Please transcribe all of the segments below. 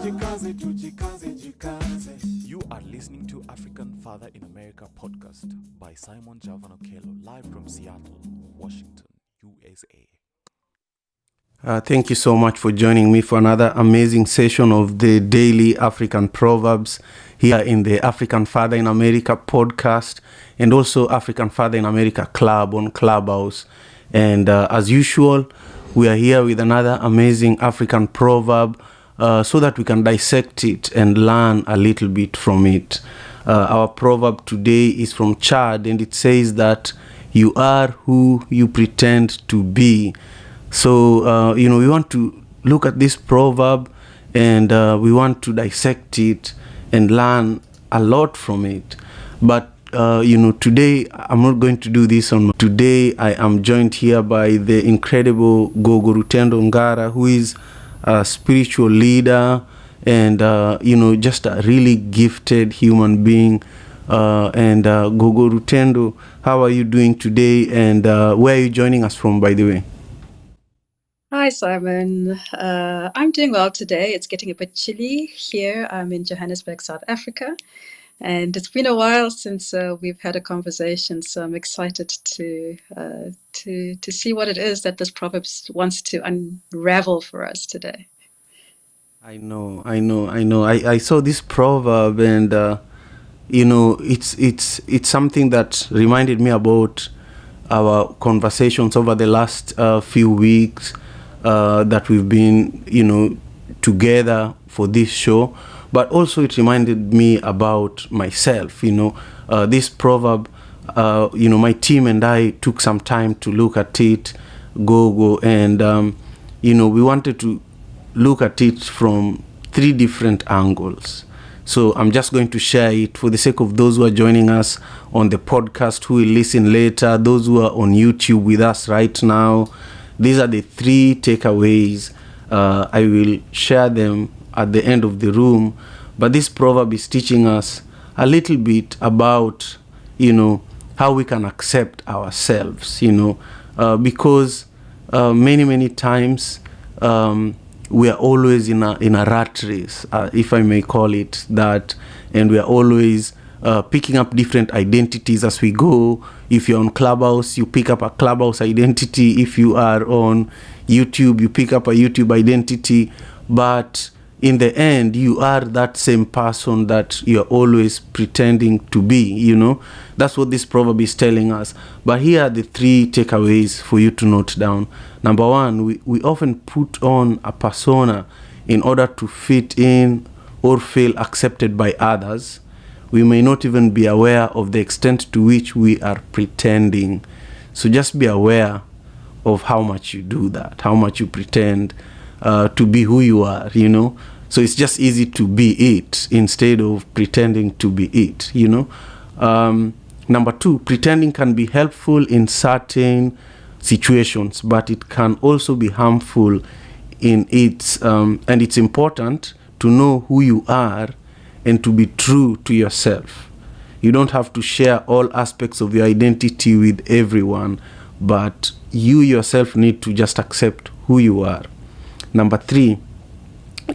You are listening to African Father in America podcast by Simon Javanokelo, live from Seattle, Washington, USA. Thank you so much for joining me for another amazing session of the Daily African Proverbs here in the African Father in America podcast and also African Father in America Club on Clubhouse. And as usual, we are here with another amazing African proverb so that we can dissect it and learn a little bit from it. Our proverb today is from Chad, and it says that you are who you pretend to be. So, we want to look at this proverb and we want to dissect it and learn a lot from it. But, today I'm not going to do this on Today I am joined here by the incredible Gogo Rutendo Ngara, who is a spiritual leader and, just a really gifted human being. And Gogo Rutendo, how are you doing today? And where are you joining us from, by the way? Hi, Simon. I'm doing well today. It's getting a bit chilly here. I'm in Johannesburg, South Africa, and it's been a while since we've had a conversation. So I'm excited to see what it is that this proverb wants to unravel for us today. I know. I saw this proverb, and it's something that reminded me about our conversations over the last few weeks. That we've been, together for this show, but also it reminded me about myself. This proverb, my team and I took some time to look at it, Gogo, and we wanted to look at it from 3 different angles. So I'm just going to share it for the sake of those who are joining us on the podcast, who will listen later, those who are on YouTube with us right now. These are the 3 takeaways. I will share them at the end of the room. But this proverb is teaching us a little bit about, how we can accept ourselves, because many times we are always in a rat race, if I may call it that, and we are always picking up different identities as we go. If you're on Clubhouse, you pick up a Clubhouse identity. If you are on YouTube, you pick up a YouTube identity. But in the end, you are that same person that you're always pretending to be, That's what this proverb is telling us. But here are the 3 takeaways for you to note down. Number 1, we often put on a persona in order to fit in or feel accepted by others. We may not even be aware of the extent to which we are pretending. So just be aware of how much you do that, how much you pretend to be who you are, So it's just easy to be it instead of pretending to be it, Number 2, pretending can be helpful in certain situations, but it can also be harmful in its, and it's important to know who you are and to be true to yourself. You don't have to share all aspects of your identity with everyone, but you yourself need to just accept who you are. Number 3,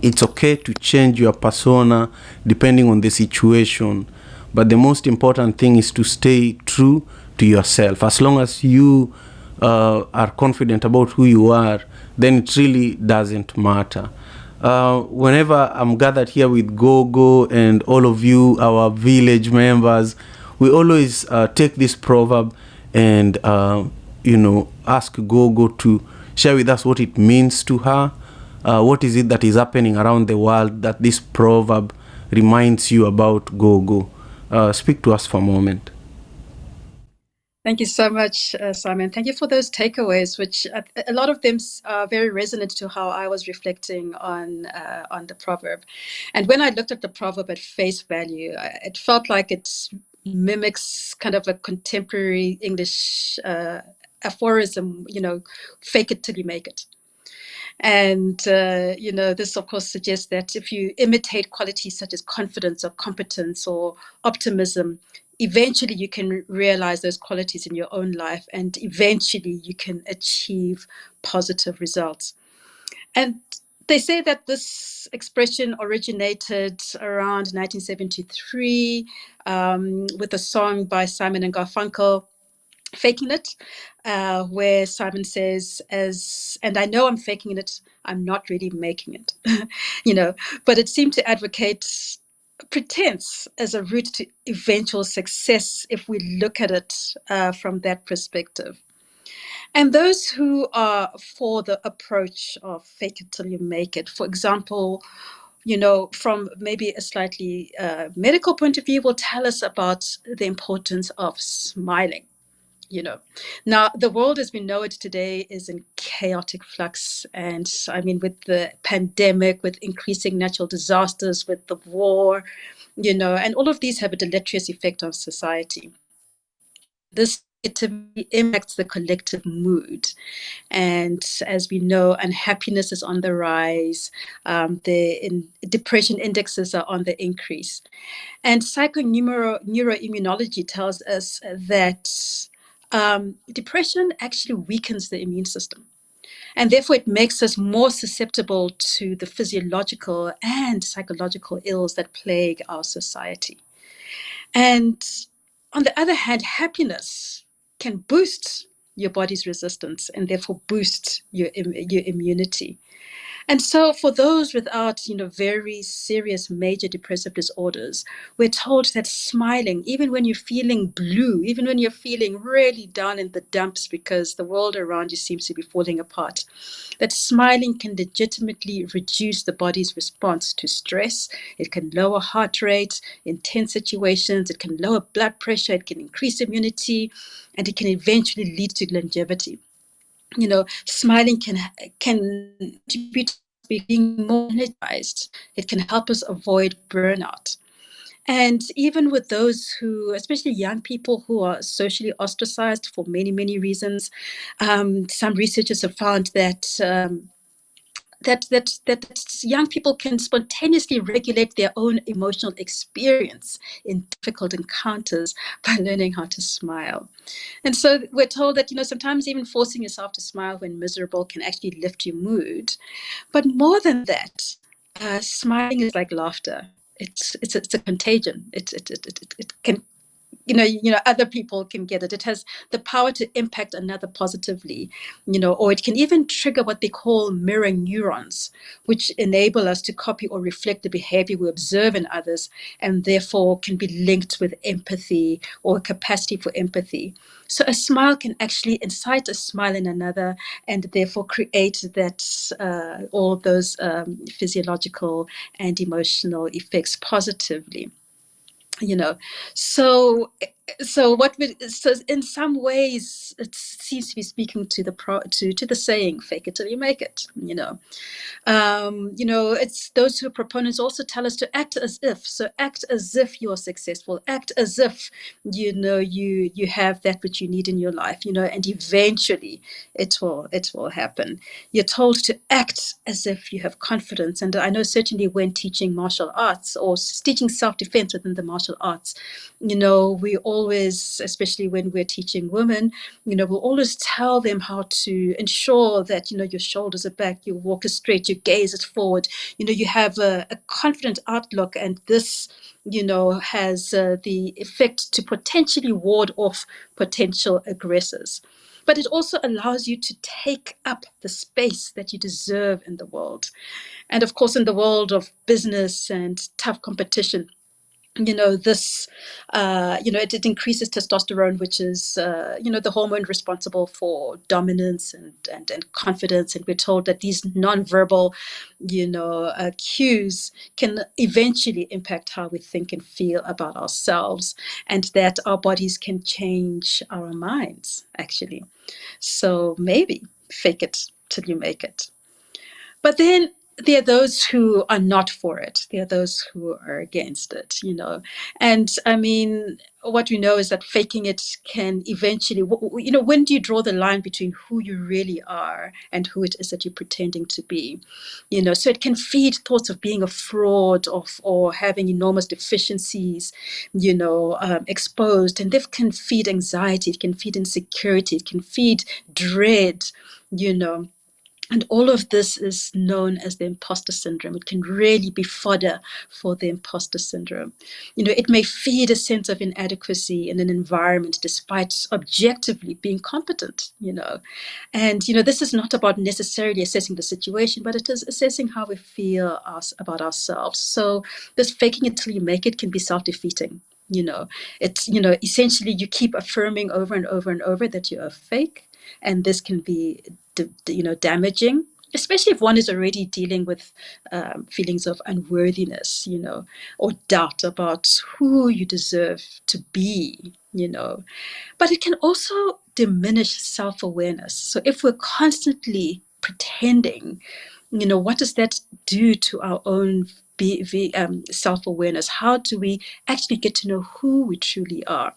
it's okay to change your persona depending on the situation, but the most important thing is to stay true to yourself. As long as you are confident about who you are, then it really doesn't matter. Whenever I'm gathered here with Gogo and all of you, our village members, we always take this proverb and, ask Gogo to share with us what it means to her. What is it that is happening around the world that this proverb reminds you about, Gogo? Speak to us for a moment. Thank you so much, Simon. Thank you for those takeaways, which a lot of them are very resonant to how I was reflecting on the proverb. And when I looked at the proverb at face value, it felt like it mimics kind of a contemporary English aphorism, fake it till you make it. And, this, of course, suggests that if you imitate qualities such as confidence or competence or optimism, eventually you can realize those qualities in your own life, and eventually you can achieve positive results. And They say that this expression originated around 1973 with a song by Simon and Garfunkel, Faking It, where Simon says, and I know I'm faking it, I'm not really making it, but it seemed to advocate pretense as a route to eventual success if we look at it from that perspective. And those who are for the approach of fake it till you make it, for example, from maybe a slightly medical point of view, will tell us about the importance of smiling. Now the world as we know it today is in chaotic flux, and I mean, with the pandemic, with increasing natural disasters, with the war, and all of these have a deleterious effect on society. This negativity impacts the collective mood. And as we know, unhappiness is on the rise. Depression indexes are on the increase. And neuroimmunology tells us that depression actually weakens the immune system. And therefore, it makes us more susceptible to the physiological and psychological ills that plague our society. And on the other hand, happiness can boost your body's resistance and therefore boost your immunity. And so for those without, very serious major depressive disorders, we're told that smiling, even when you're feeling blue, even when you're feeling really down in the dumps because the world around you seems to be falling apart, that smiling can legitimately reduce the body's response to stress. It can lower heart rate in tense situations. It can lower blood pressure. It can increase immunity, and it can eventually lead to longevity. Smiling can contribute to being more energized. It can help us avoid burnout. And even with those who, especially young people who are socially ostracized for many, many reasons, some researchers have found that that young people can spontaneously regulate their own emotional experience in difficult encounters by learning how to smile. And so we're told that, sometimes even forcing yourself to smile when miserable can actually lift your mood. But more than that, smiling is like laughter. It's a contagion. It can, other people can get it. It has the power to impact another positively, or it can even trigger what they call mirror neurons, which enable us to copy or reflect the behavior we observe in others, and therefore can be linked with empathy or capacity for empathy. So a smile can actually incite a smile in another, and therefore create that all those physiological and emotional effects positively. So so in some ways it seems to be speaking to to the saying, fake it till you make it. It's those who are proponents also tell us to act as if. So act as if you are successful. Act as if you have that which you need in your life. And eventually it will happen. You're told to act as if you have confidence. And I know certainly when teaching martial arts or teaching self-defense within the martial arts, we always, especially when we're teaching women, we'll always tell them how to ensure that, your shoulders are back, your walk is straight, your gaze is forward, you have a confident outlook, and this, has the effect to potentially ward off potential aggressors. But it also allows you to take up the space that you deserve in the world. And of course, in the world of business and tough competition, this it increases testosterone, which is the hormone responsible for dominance and confidence. And we're told that these nonverbal cues can eventually impact how we think and feel about ourselves, and that our bodies can change our minds actually. So maybe fake it till you make it. But then there are those who are not for it. There are those who are against it. And I mean, what we know is that faking it can eventually, when do you draw the line between who you really are and who it is that you're pretending to be? So it can feed thoughts of being a fraud or having enormous deficiencies, exposed. And this can feed anxiety. It can feed insecurity. It can feed dread, you know And all of this is known as the imposter syndrome. It can really be fodder for the imposter syndrome. It may feed a sense of inadequacy in an environment despite objectively being competent. And, this is not about necessarily assessing the situation, but it is assessing how we feel about ourselves. So this faking it till you make it can be self-defeating. It's, essentially you keep affirming over and over and over that you're a fake. And this can be damaging, especially if one is already dealing with feelings of unworthiness, or doubt about who you deserve to be. But it can also diminish self-awareness. So if we're constantly pretending, what does that do to our own self-awareness? How do we actually get to know who we truly are?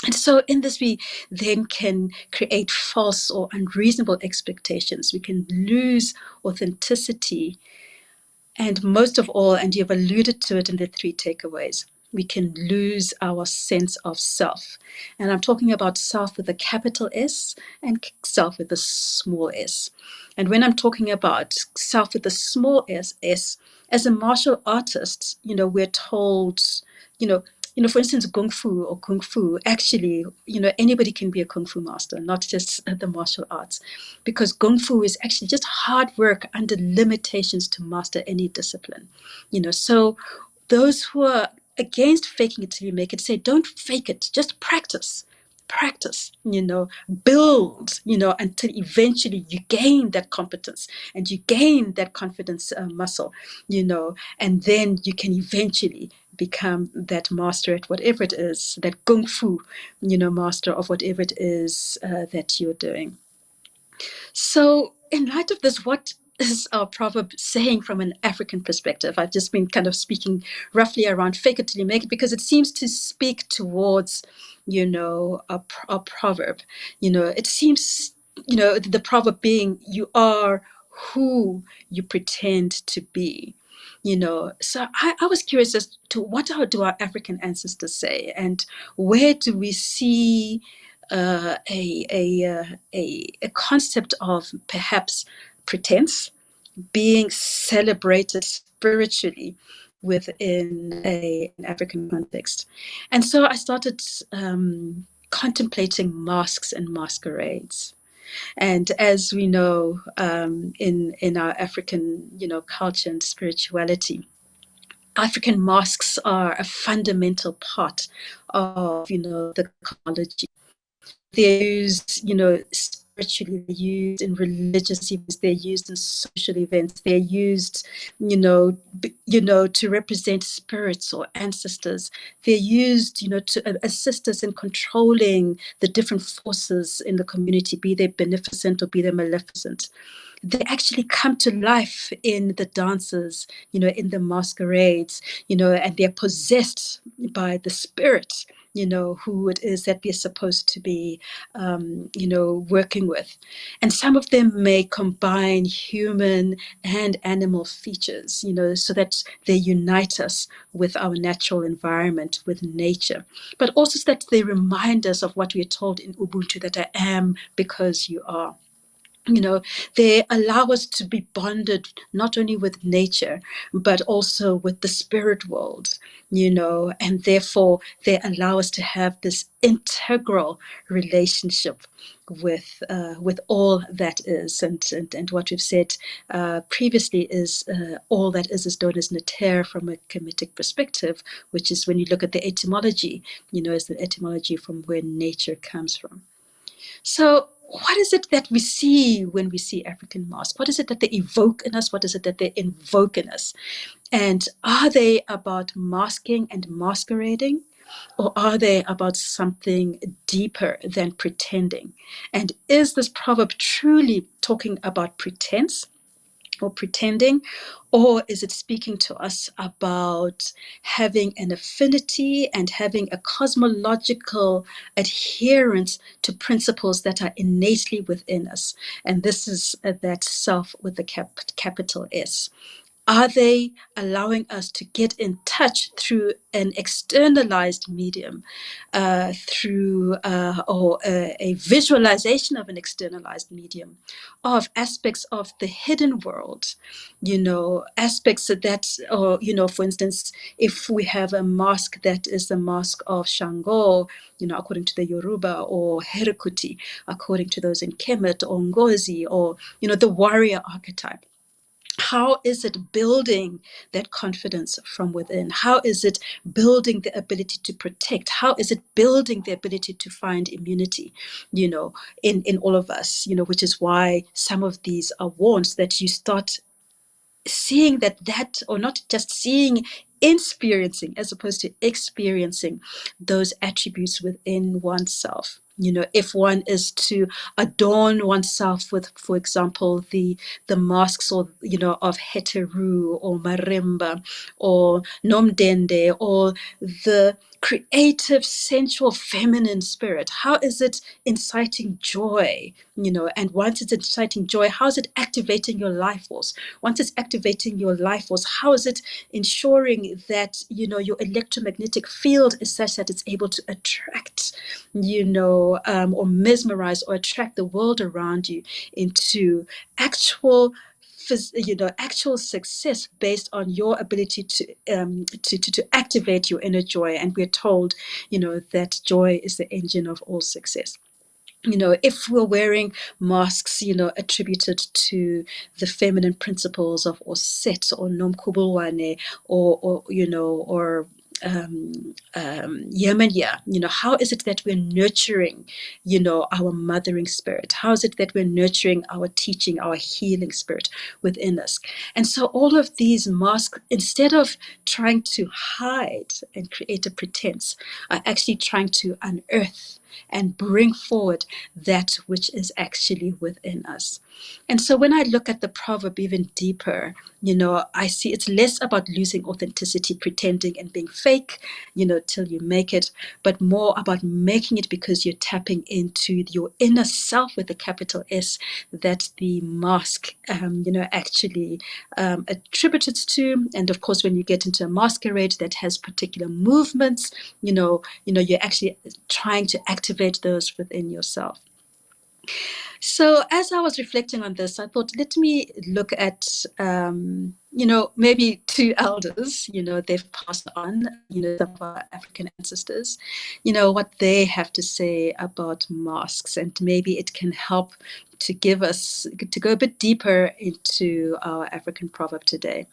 And so in this, we then can create false or unreasonable expectations. We can lose authenticity. And most of all, and you've alluded to it in the 3 takeaways, we can lose our sense of self. And I'm talking about self with a capital S and self with a small s. And when I'm talking about self with a small s, as a martial artist, we're told, you know, for instance, kung fu, actually, anybody can be a kung fu master, not just the martial arts, because kung fu is actually just hard work under limitations to master any discipline. So those who are against faking it till you make it say, don't fake it, just practice, build, until eventually you gain that competence and you gain that confidence muscle, and then you can eventually become that master at whatever it is, that kung fu, master of whatever it is that you're doing. So, in light of this, what is our proverb saying from an African perspective? I've just been kind of speaking roughly around fake it till you make it because it seems to speak towards, a proverb. It seems, the proverb being you are who you pretend to be. So I was curious as to what do our African ancestors say, and where do we see a concept of perhaps pretense being celebrated spiritually within an African context. And so I started contemplating masks and masquerades. And as we know, in our African, culture and spirituality, African masks are a fundamental part of, the ecology. They're used, spiritually, they're used in religious events, they're used in social events, they're used, to represent spirits or ancestors. They're used, to assist us in controlling the different forces in the community, be they beneficent or be they maleficent. They actually come to life in the dances, in the masquerades, and they're possessed by the spirit, who it is that we're supposed to be, working with. And some of them may combine human and animal features, so that they unite us with our natural environment, with nature, but also so that they remind us of what we are told in Ubuntu, that I am because you are. They allow us to be bonded not only with nature, but also with the spirit world, and therefore they allow us to have this integral relationship with all that is. And what we've said previously is all that is known as Nater from a Kemetic perspective, which is when you look at the etymology, is the etymology from where nature comes from. So what is it that we see when we see African masks? What is it that they evoke in us? What is it that they invoke in us? And are they about masking and masquerading? Or are they about something deeper than pretending? And is this proverb truly talking about pretense or pretending? Or is it speaking to us about having an affinity and having a cosmological adherence to principles that are innately within us? And this is that self with the capital S. Are they allowing us to get in touch through an externalized medium, through or a visualization of an externalized medium, of aspects of the hidden world, aspects that, or, for instance, if we have a mask that is the mask of Shango, according to the Yoruba, or Herikuti, according to those in Kemet, or Ngozi, or, the warrior archetype. How is it building that confidence from within? How is it building the ability to protect? How is it building the ability to find immunity, in all of us, which is why some of these are warned, that you start seeing that, or not just seeing, experiencing, as opposed to experiencing those attributes within oneself. If one is to adorn oneself with, for example, the masks, or of Heteru, or Marimba, or Nomdende, or the creative, sensual, feminine spirit, how is it inciting joy? And once it's inciting joy, how is it activating your life force? Once it's activating your life force, how is it ensuring that your electromagnetic field is such that it's able to attract, or mesmerize, or attract the world around you into actual actual success, based on your ability to activate your inner joy. And we're told that joy is the engine of all success. If we're wearing masks, attributed to the feminine principles of Oset, or Nomkubulwane, or Yemenia, how is it that we're nurturing, our mothering spirit? How is it that we're nurturing our teaching, our healing spirit within us? And so all of these masks, instead of trying to hide and create a pretense, are actually trying to unearth and bring forward that which is actually within us. And so when I look at the proverb even deeper, I see it's less about losing authenticity, pretending and being fake, till you make it, but more about making it because you're tapping into your inner self with a capital S, that the mask, actually attributed to. And of course, when you get into a masquerade that has particular movements, you're actually trying to activate those within yourself. So as I was reflecting on this, I thought, let me look at, maybe two elders, they've passed on, some of our African ancestors, what they have to say about masks. And maybe it can help to give us, to go a bit deeper into our African proverb today.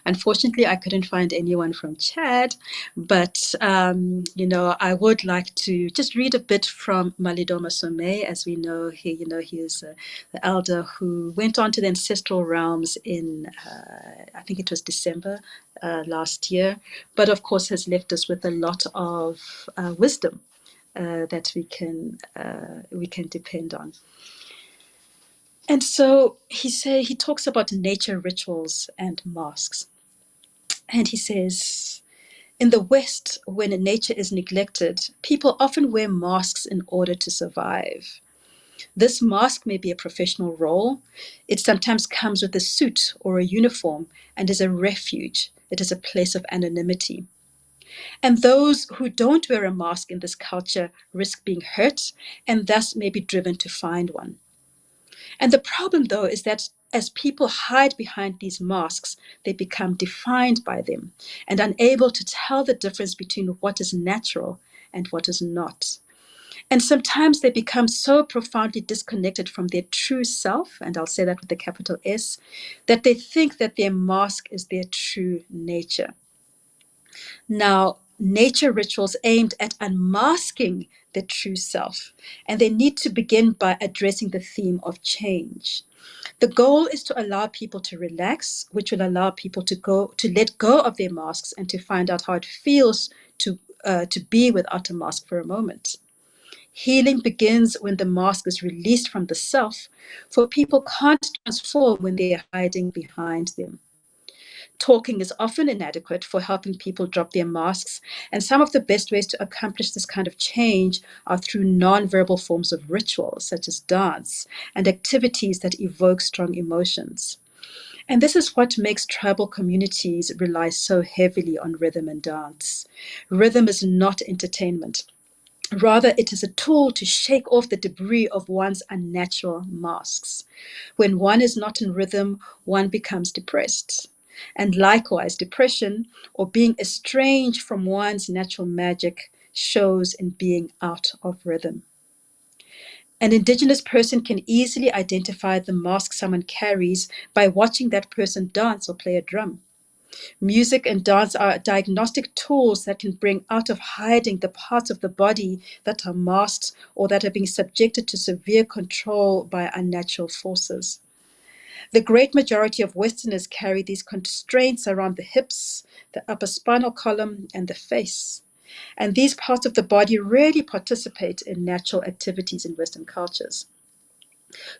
Unfortunately, I couldn't find anyone from Chad, but, I would like to just read a bit from Malidoma Somé. As we know, he is the elder who went on to the ancestral realms in, I think it was December last year, but of course has left us with a lot of wisdom that we can depend on. And so he talks about nature rituals and masks. And he says, in the West, when nature is neglected, people often wear masks in order to survive. This mask may be a professional role. It sometimes comes with a suit or a uniform and is a refuge. It is a place of anonymity. And those who don't wear a mask in this culture risk being hurt and thus may be driven to find one. And the problem, though, is that as people hide behind these masks, they become defined by them and unable to tell the difference between what is natural and what is not. And sometimes they become so profoundly disconnected from their true self, and I'll say that with a capital S, that they think that their mask is their true nature. Now, nature rituals aimed at unmasking the true self, and they need to begin by addressing the theme of change. The goal is to allow people to relax, which will allow people to let go of their masks and to find out how it feels to be without a mask for a moment. Healing begins when the mask is released from the self, for people can't transform when they are hiding behind them. Talking is often inadequate for helping people drop their masks, and some of the best ways to accomplish this kind of change are through non-verbal forms of ritual, such as dance, and activities that evoke strong emotions. And this is what makes tribal communities rely so heavily on rhythm and dance. Rhythm is not entertainment. Rather, it is a tool to shake off the debris of one's unnatural masks. When one is not in rhythm, one becomes depressed. And likewise, depression or being estranged from one's natural magic shows in being out of rhythm. An Indigenous person can easily identify the mask someone carries by watching that person dance or play a drum. Music and dance are diagnostic tools that can bring out of hiding the parts of the body that are masked or that are being subjected to severe control by unnatural forces. The great majority of Westerners carry these constraints around the hips, the upper spinal column, and the face. And these parts of the body rarely participate in natural activities in Western cultures.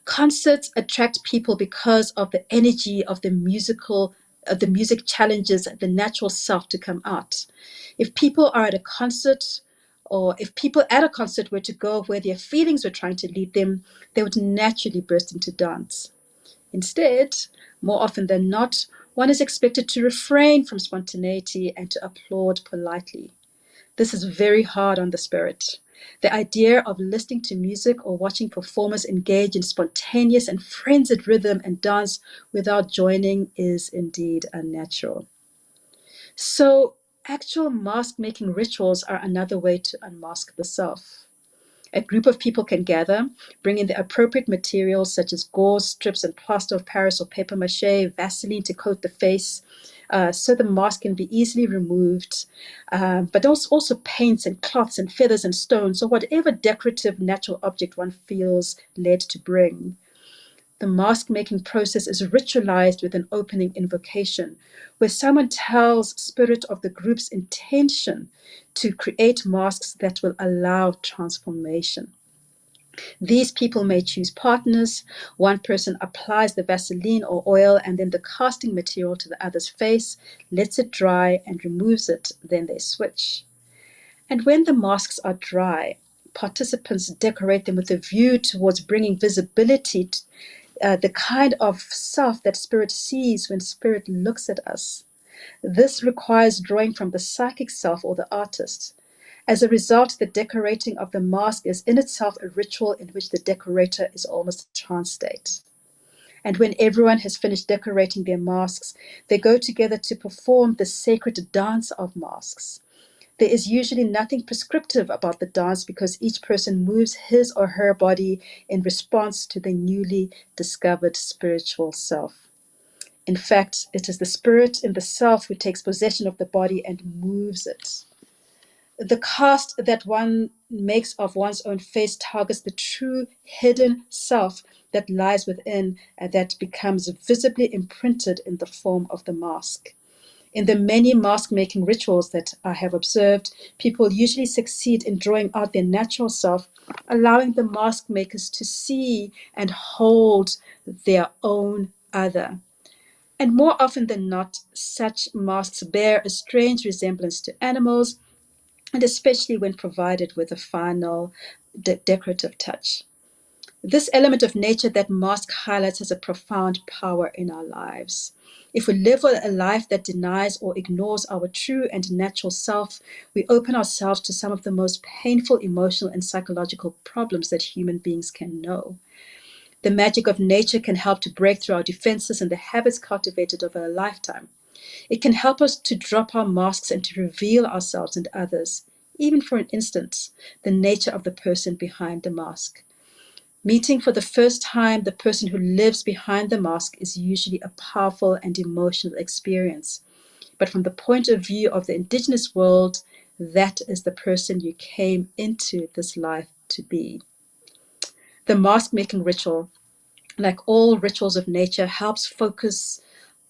Concerts attract people because of the energy of the music challenges the natural self to come out. If people are at a concert, or if people at a concert were to go where their feelings were trying to lead them, they would naturally burst into dance. Instead, more often than not, one is expected to refrain from spontaneity and to applaud politely. This is very hard on the spirit. The idea of listening to music or watching performers engage in spontaneous and frenzied rhythm and dance without joining is indeed unnatural. So, actual mask making rituals are another way to unmask the self. A group of people can gather, bring in the appropriate materials such as gauze, strips, and plaster of Paris or paper mache, Vaseline to coat the face, so the mask can be easily removed, but also paints and cloths and feathers and stones, or whatever decorative natural object one feels led to bring. The mask making process is ritualized with an opening invocation, where someone tells spirit of the group's intention to create masks that will allow transformation. These people may choose partners. One person applies the Vaseline or oil and then the casting material to the other's face, lets it dry and removes it, then they switch. And when the masks are dry, participants decorate them with a view towards bringing visibility to the kind of self that spirit sees when spirit looks at us. This requires drawing from the psychic self or the artist. As a result, the decorating of the mask is in itself a ritual in which the decorator is almost a trance state. And when everyone has finished decorating their masks, they go together to perform the sacred dance of masks. There is usually nothing prescriptive about the dance because each person moves his or her body in response to the newly discovered spiritual self. In fact, it is the spirit in the self who takes possession of the body and moves it. The cast that one makes of one's own face targets the true hidden self that lies within and that becomes visibly imprinted in the form of the mask. In the many mask making rituals that I have observed, people usually succeed in drawing out their natural self, allowing the mask makers to see and hold their own other. And more often than not, such masks bear a strange resemblance to animals, and especially when provided with a final decorative touch. This element of nature that mask highlights has a profound power in our lives. If we live a life that denies or ignores our true and natural self, we open ourselves to some of the most painful emotional and psychological problems that human beings can know. The magic of nature can help to break through our defenses and the habits cultivated over a lifetime. It can help us to drop our masks and to reveal ourselves and others, even for an instant, the nature of the person behind the mask. Meeting for the first time the person who lives behind the mask is usually a powerful and emotional experience. But from the point of view of the indigenous world, that is the person you came into this life to be. The mask making ritual, like all rituals of nature, helps focus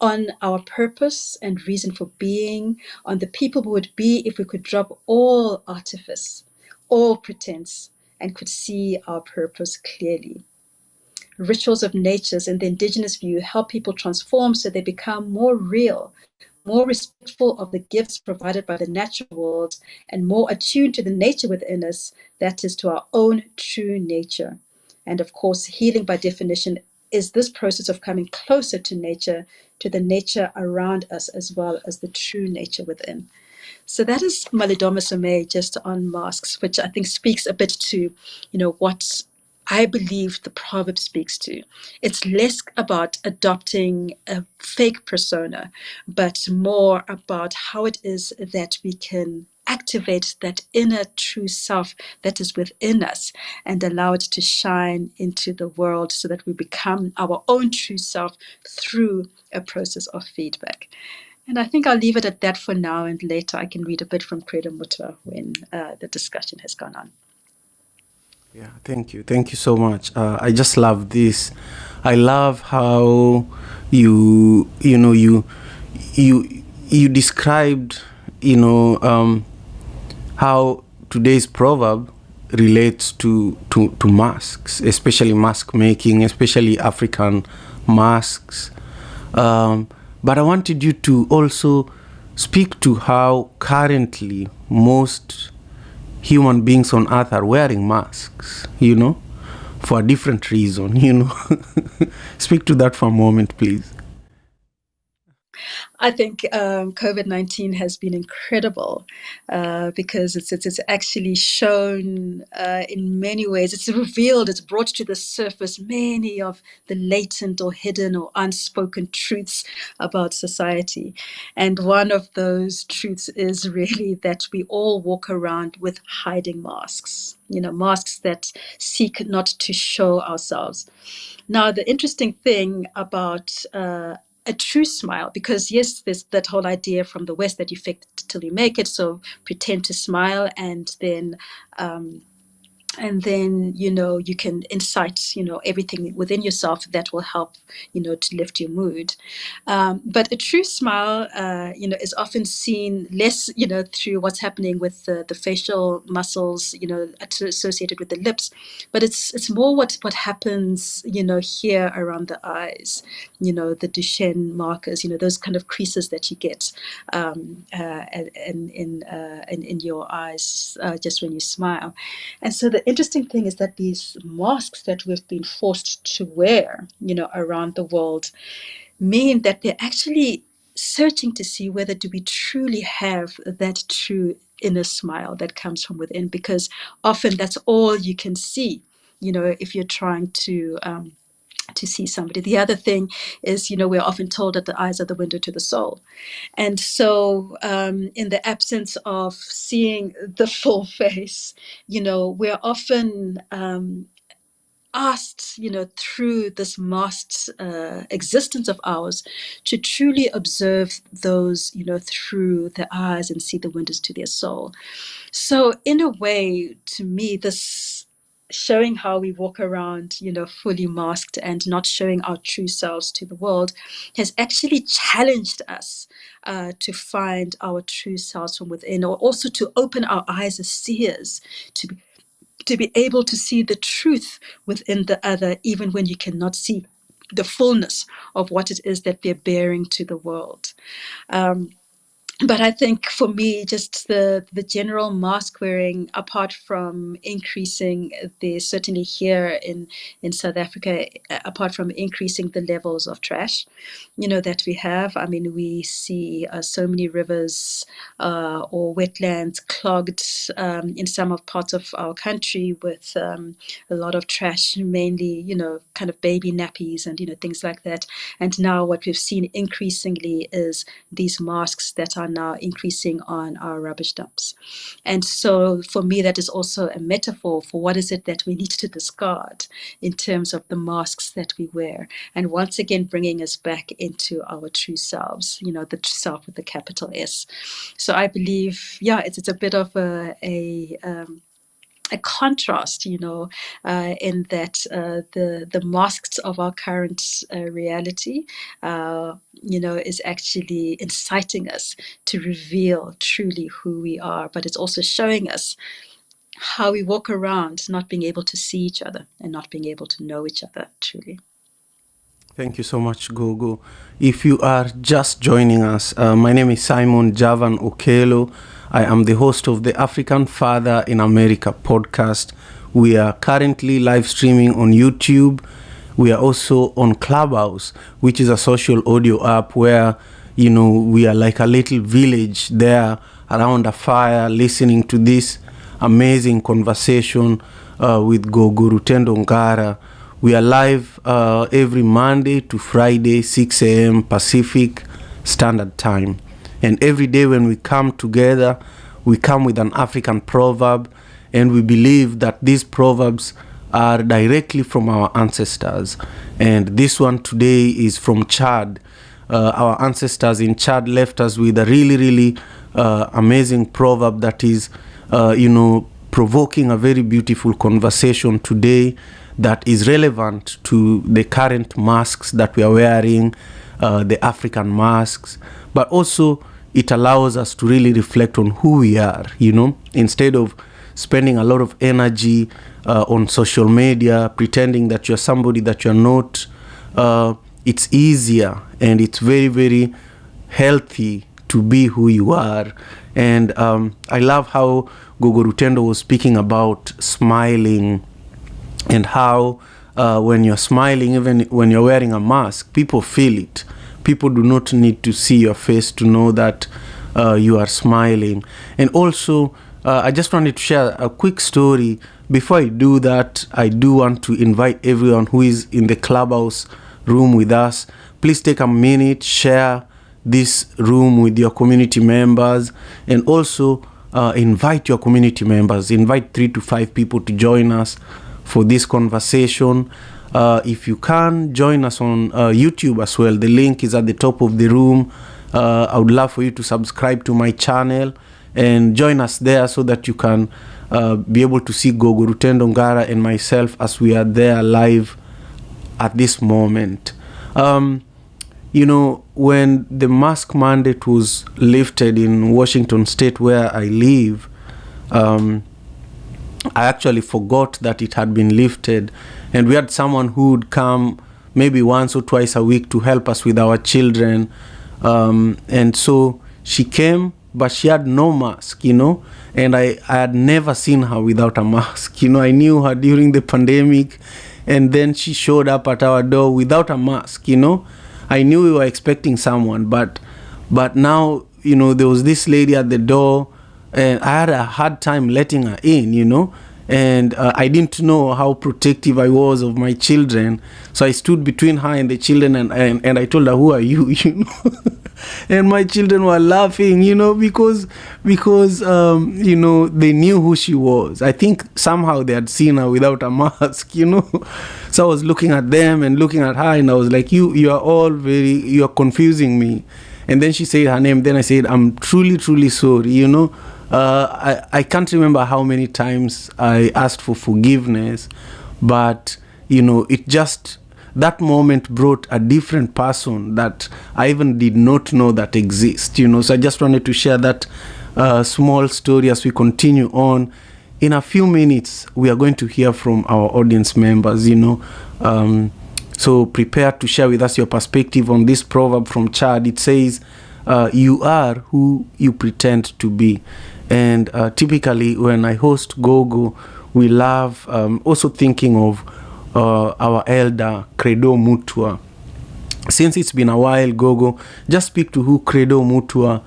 on our purpose and reason for being, on the people we would be if we could drop all artifice, all pretense, and could see our purpose clearly. Rituals of natures in the indigenous view help people transform so they become more real, more respectful of the gifts provided by the natural world, and more attuned to the nature within us, that is, to our own true nature. And of course, healing by definition is this process of coming closer to nature, to the nature around us, as well as the true nature within. So that is Malidoma Somé just on masks, which I think speaks a bit to, what I believe the proverb speaks to. It's less about adopting a fake persona, but more about how it is that we can activate that inner true self that is within us and allow it to shine into the world so that we become our own true self through a process of feedback. And I think I'll leave it at that for now, and later I can read a bit from Credo Mutwa when the discussion has gone on. Yeah, thank you. Thank you so much. I just love this. I love how you described, how today's proverb relates to masks, especially mask making, especially African masks. But I wanted you to also speak to how currently most human beings on earth are wearing masks, for a different reason. Speak to that for a moment, please. I think COVID-19 has been incredible because it's actually shown in many ways. It's revealed, it's brought to the surface many of the latent or hidden or unspoken truths about society. And one of those truths is really that we all walk around with hiding masks, masks that seek not to show ourselves. Now, the interesting thing about a true smile, because yes, there's that whole idea from the West that you fake it till you make it. So pretend to smile, and then you can incite everything within yourself that will help to lift your mood. But a true smile is often seen less through what's happening with the facial muscles associated with the lips, but it's more what happens here around the eyes, the Duchenne markers, those kind of creases that you get in your eyes just when you smile. And so the interesting thing is that these masks that we've been forced to wear, around the world, mean that they're actually searching to see whether do we truly have that true inner smile that comes from within, because often that's all you can see, if you're trying to see somebody. The other thing is, we're often told that the eyes are the window to the soul. And so in the absence of seeing the full face, we're often asked, through this masked existence of ours, to truly observe those, through their eyes and see the windows to their soul. So in a way, to me, this showing how we walk around, fully masked and not showing our true selves to the world has actually challenged us to find our true selves from within, or also to open our eyes as seers, to be able to see the truth within the other, even when you cannot see the fullness of what it is that they're bearing to the world. But I think for me, just the general mask wearing, apart from increasing certainly here in South Africa, apart from increasing the levels of trash, that we have. I mean, we see so many rivers or wetlands clogged in some of parts of our country with a lot of trash, mainly, kind of baby nappies and, things like that. And now what we've seen increasingly is these masks that are now increasing on our rubbish dumps. And so for me, that is also a metaphor for what is it that we need to discard in terms of the masks that we wear. And once again, bringing us back into our true selves, the self with the capital S. So I believe, it's a bit of a contrast, in that the masks of our current reality, is actually inciting us to reveal truly who we are. But it's also showing us how we walk around not being able to see each other and not being able to know each other truly. Thank you so much, Gogo. If you are just joining us, my name is Simon Javan Okelo. I am the host of the African Father in America podcast. We are currently live streaming on YouTube, We are also on Clubhouse, which is a social audio app where, we are like a little village there around a fire, listening to this amazing conversation with Gogo Rutendo Ngara. We are live every Monday to Friday, 6 a.m. Pacific Standard Time. And every day when we come together, we come with an African proverb, and we believe that these proverbs are directly from our ancestors. And this one today is from Chad. Our ancestors in Chad left us with a really, really amazing proverb that is, provoking a very beautiful conversation today that is relevant to the current masks that we are wearing, the African masks, but also it allows us to really reflect on who we are, instead of spending a lot of energy on social media, pretending that you're somebody that you're not. It's easier and it's very, very healthy to be who you are. And I love how Gogo Rutendo was speaking about smiling, and how when you're smiling, even when you're wearing a mask, people feel it. People do not need to see your face to know that you are smiling. And also, I just wanted to share a quick story. Before I do that, I do want to invite everyone who is in the Clubhouse room with us. Please take a minute, share this room with your community members, and also invite your community members. Invite 3 to 5 people to join us for this conversation. If you can, join us on YouTube as well. The link is at the top of the room. I would love for you to subscribe to my channel and join us there so that you can be able to see Gogo Rutendo Ngara and myself as we are there live at this moment. When the mask mandate was lifted in Washington State, where I live, I actually forgot that it had been lifted, and we had someone who would come maybe once or twice a week to help us with our children, and so she came, but she had no mask, and I had never seen her without a mask. I knew her during the pandemic, and then she showed up at our door without a mask. I knew we were expecting someone, but now, there was this lady at the door, and I had a hard time letting her in, and I didn't know how protective I was of my children. So I stood between her and the children, and I told her, "Who are you?" And my children were laughing, because they knew who she was. I think somehow they had seen her without a mask, So I was looking at them and looking at her, and I was like, you are confusing me. And then she said her name. Then I said, "I'm truly, truly sorry, I can't remember how many times I asked for forgiveness, but, it just, that moment brought a different person that I even did not know that exists, So I just wanted to share that small story as we continue on. In a few minutes, we are going to hear from our audience members, so prepare to share with us your perspective on this proverb from Chad. It says, you are who you pretend to be. And typically when I host Gogo, we love also thinking of our elder Credo Mutua. Since it's been a while, Gogo, just speak to who Credo Mutua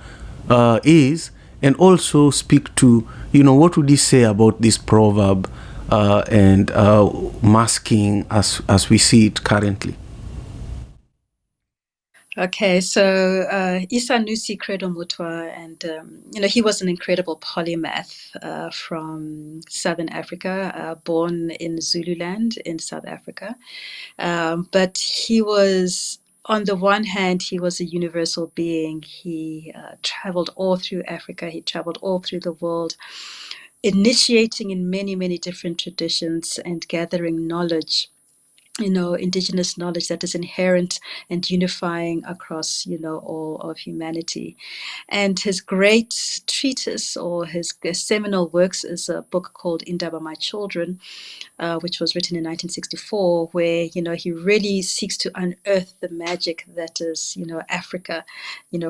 is, and also speak to, what would he say about this proverb and masking as we see it currently. Okay, so Isanusi Credo Mutwa, and he was an incredible polymath from Southern Africa, born in Zululand in South Africa. But he was, on the one hand, he was a universal being. He traveled all through Africa. He traveled all through the world, initiating in many, many different traditions and gathering knowledge, indigenous knowledge that is inherent and unifying across, all of humanity. And his great treatise, or his seminal works, is a book called Indaba My Children, which was written in 1964, where, he really seeks to unearth the magic that is, Africa,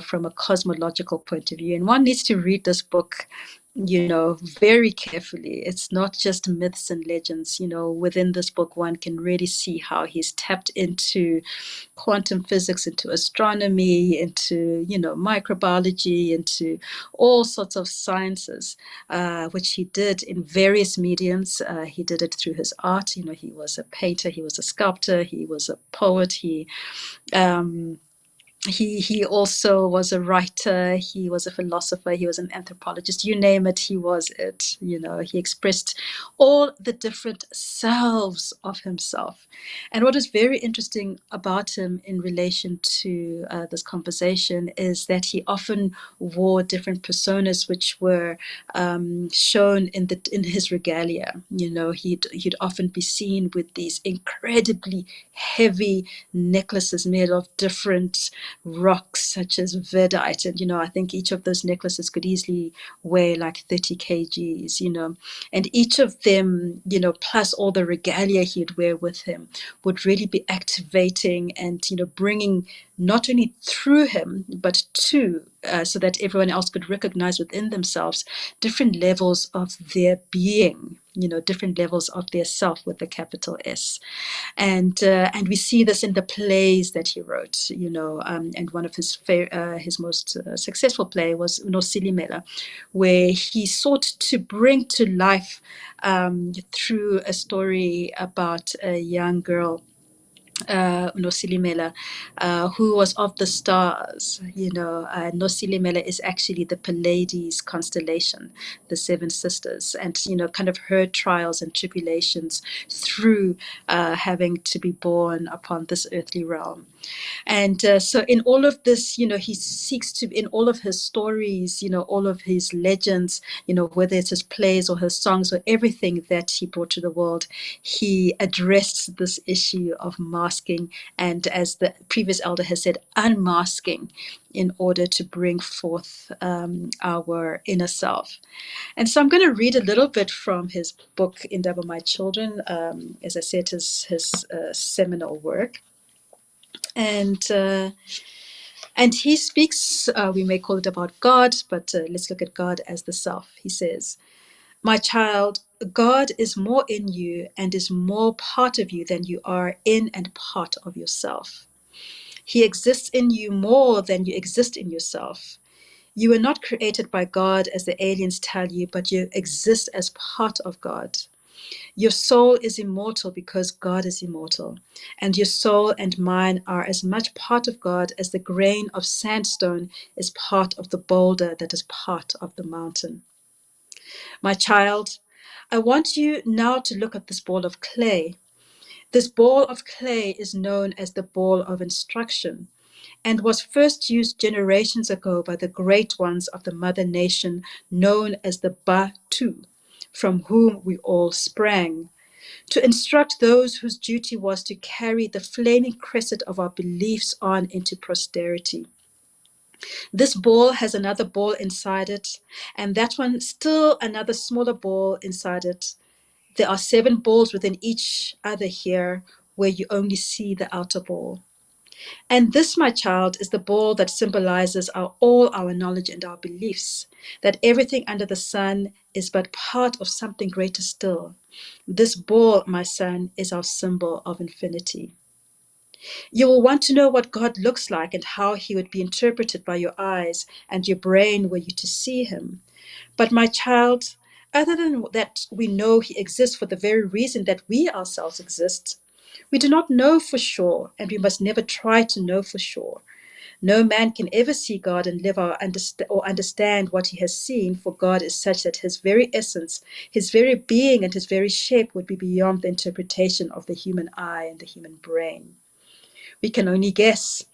from a cosmological point of view. And one needs to read this book very carefully. It's not just myths and legends. Within this book, one can really see how he's tapped into quantum physics, into astronomy, into, microbiology, into all sorts of sciences, which he did in various mediums. He did it through his art. He was a painter, he was a sculptor, he was a poet, um, he also was a writer, he was a philosopher, he was an anthropologist, you name it, he was it. He expressed all the different selves of himself. And what is very interesting about him in relation to this conversation is that he often wore different personas, which were shown in his regalia. He'd often be seen with these incredibly heavy necklaces made of different rocks such as verdite, and I think each of those necklaces could easily weigh like 30 kgs, and each of them, plus all the regalia he'd wear with him, would really be activating and bringing not only through him but to so that everyone else could recognize within themselves different levels of their being, different levels of their self with the capital S. And we see this in the plays that he wrote, and one of his most successful play was Nosilimela, where he sought to bring to life through a story about a young girl, Nosilimela, who was of the stars. Nosilimela is actually the Pleiades constellation, the seven sisters, and kind of her trials and tribulations through having to be born upon this earthly realm. And so in all of this, he seeks to, in all of his stories, all of his legends, whether it's his plays or his songs or everything that he brought to the world, he addressed this issue of masking and, as the previous elder has said, unmasking, in order to bring forth our inner self. And so I'm going to read a little bit from his book, Indaba My Children, as I said, his seminal work. And he speaks, we may call it about God, but let's look at God as the self. He says, "My child, God is more in you and is more part of you than you are in and part of yourself. He exists in you more than you exist in yourself. You were not created by God, as the aliens tell you, but you exist as part of God. Your soul is immortal because God is immortal, and your soul and mine are as much part of God as the grain of sandstone is part of the boulder that is part of the mountain. My child, I want you now to look at this ball of clay. This ball of clay is known as the ball of instruction, and was first used generations ago by the great ones of the mother nation known as the Batu, from whom we all sprang, to instruct those whose duty was to carry the flaming crescent of our beliefs on into posterity. This ball has another ball inside it, and that one still another smaller ball inside it. There are 7 balls within each other here, where you only see the outer ball. And this, my child, is the ball that symbolizes all our knowledge and our beliefs, that everything under the sun is but part of something greater still. This ball, my son, is our symbol of infinity. You will want to know what God looks like and how he would be interpreted by your eyes and your brain were you to see him. But my child, other than that we know he exists for the very reason that we ourselves exist, we do not know for sure, and we must never try to know for sure. No man can ever see God and live or understand what he has seen, for God is such that his very essence, his very being, and his very shape would be beyond the interpretation of the human eye and the human brain. We can only guess.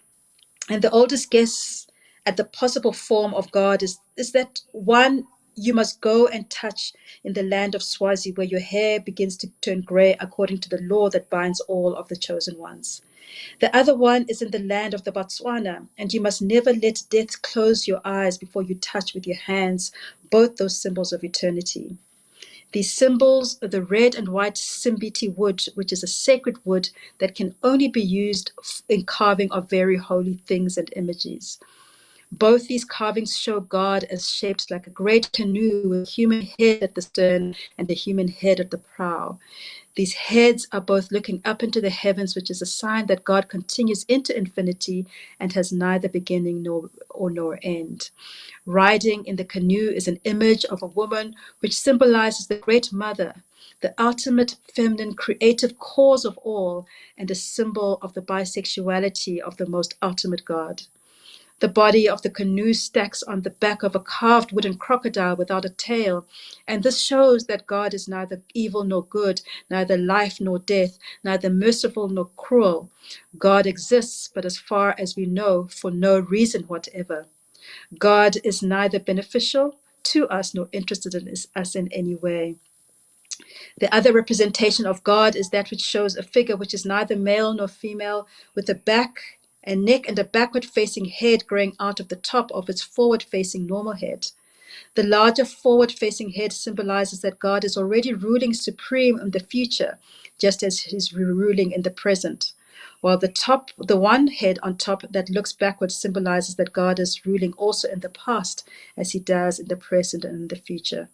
And the oldest guess at the possible form of God is that one you must go and touch in the land of Swazi, where your hair begins to turn grey according to the law that binds all of the chosen ones. The other one is in the land of the Botswana, and you must never let death close your eyes before you touch with your hands both those symbols of eternity. These symbols are the red and white simbiti wood, which is a sacred wood that can only be used in carving of very holy things and images. Both these carvings show God as shaped like a great canoe with a human head at the stern and a human head at the prow. These heads are both looking up into the heavens, which is a sign that God continues into infinity and has neither beginning nor end. Riding in the canoe is an image of a woman which symbolizes the great mother, the ultimate feminine creative cause of all, and a symbol of the bisexuality of the most ultimate God. The body of the canoe stacks on the back of a carved wooden crocodile without a tail, and this shows that God is neither evil nor good, neither life nor death, neither merciful nor cruel. God exists, but as far as we know, for no reason whatever. God is neither beneficial to us nor interested in us in any way. The other representation of God is that which shows a figure which is neither male nor female, with a back and neck and a backward facing head growing out of the top of its forward facing normal head. The larger forward facing head symbolizes that God is already ruling supreme in the future, just as he's ruling in the present. While the one head on top that looks backwards symbolizes that God is ruling also in the past, as he does in the present and in the future.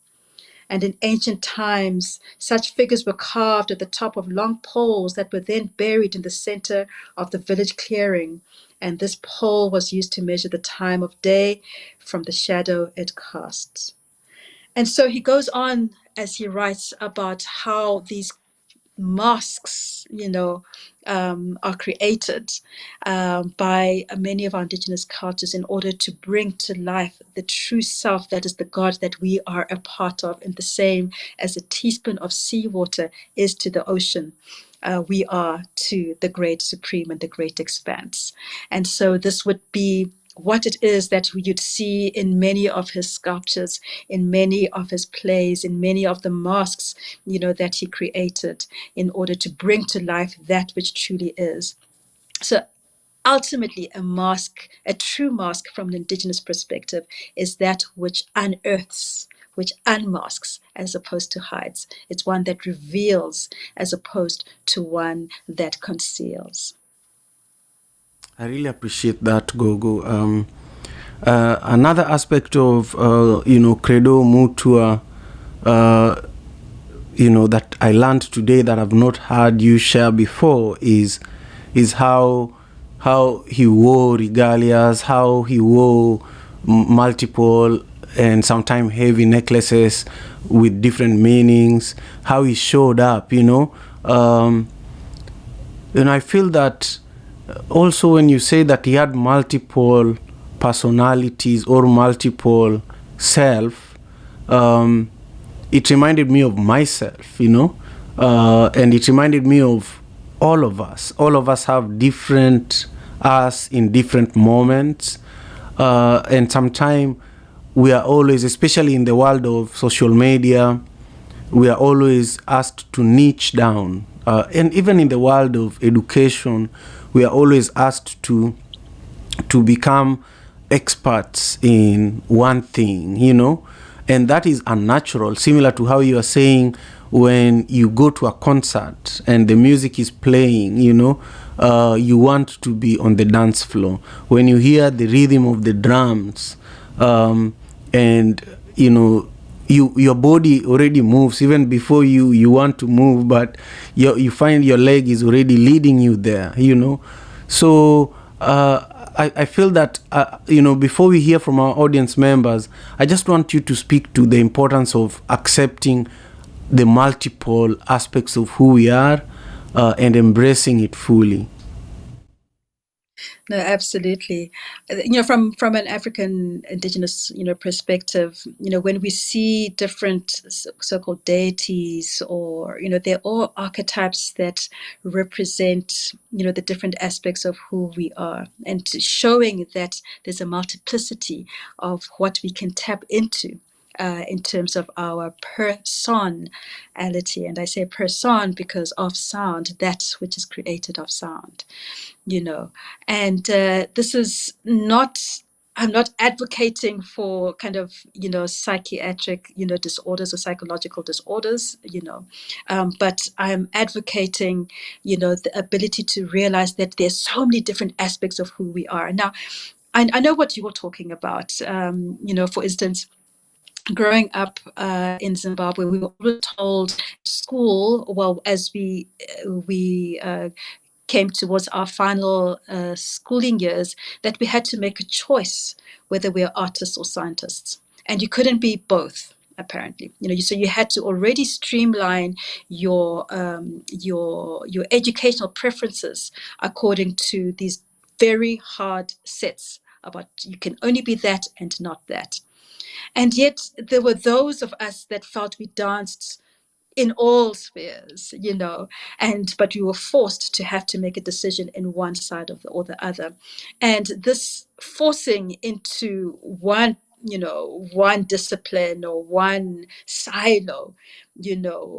And in ancient times, such figures were carved at the top of long poles that were then buried in the center of the village clearing. And this pole was used to measure the time of day from the shadow it casts. And so he goes on as he writes about how these masks, are created by many of our indigenous cultures in order to bring to life the true self that is the God that we are a part of, and the same as a teaspoon of seawater is to the ocean. We are to the great supreme and the great expanse. And so this would be what it is that you'd see in many of his sculptures, in many of his plays, in many of the masks, that he created in order to bring to life that which truly is. So ultimately, a mask, a true mask from an indigenous perspective, is that which unearths, which unmasks as opposed to hides. It's one that reveals as opposed to one that conceals. I really appreciate that, Gogo. Another aspect of Credo Mutua, that I learned today that I've not heard you share before is how he wore regalias, how he wore multiple and sometimes heavy necklaces with different meanings, how he showed up, and I feel that also when you say that he had multiple personalities or multiple self, it reminded me of myself, and it reminded me of all of us. All of us have different us in different moments, and sometimes we are always, especially in the world of social media, we are always asked to niche down. And even in the world of education, we are always asked to become experts in one thing, and that is unnatural, similar to how you are saying when you go to a concert and the music is playing, you want to be on the dance floor. When you hear the rhythm of the drums, and your body already moves even before you want to move, but you find your leg is already leading you there, so I feel that before we hear from our audience members, I just want you to speak to the importance of accepting the multiple aspects of who we are, and embracing it fully. No, absolutely. From an African indigenous, perspective, when we see different so-called deities, or they're all archetypes that represent, the different aspects of who we are, and showing that there's a multiplicity of what we can tap into. In terms of our personality, and I say person because of sound, that which is created of sound. And this is not, I'm not advocating for kind of, psychiatric, disorders or psychological disorders, but I'm advocating, the ability to realize that there's so many different aspects of who we are. Now, I know what you were talking about. For instance, growing up in Zimbabwe, we were always told school, well, as we came towards our final schooling years, that we had to make a choice whether we are artists or scientists, and you couldn't be both. Apparently, so you had to already streamline your educational preferences according to these very hard sets about you can only be that and not that. And yet there were those of us that felt we danced in all spheres, but we were forced to have to make a decision in one side or the other. And this forcing into one discipline or one silo,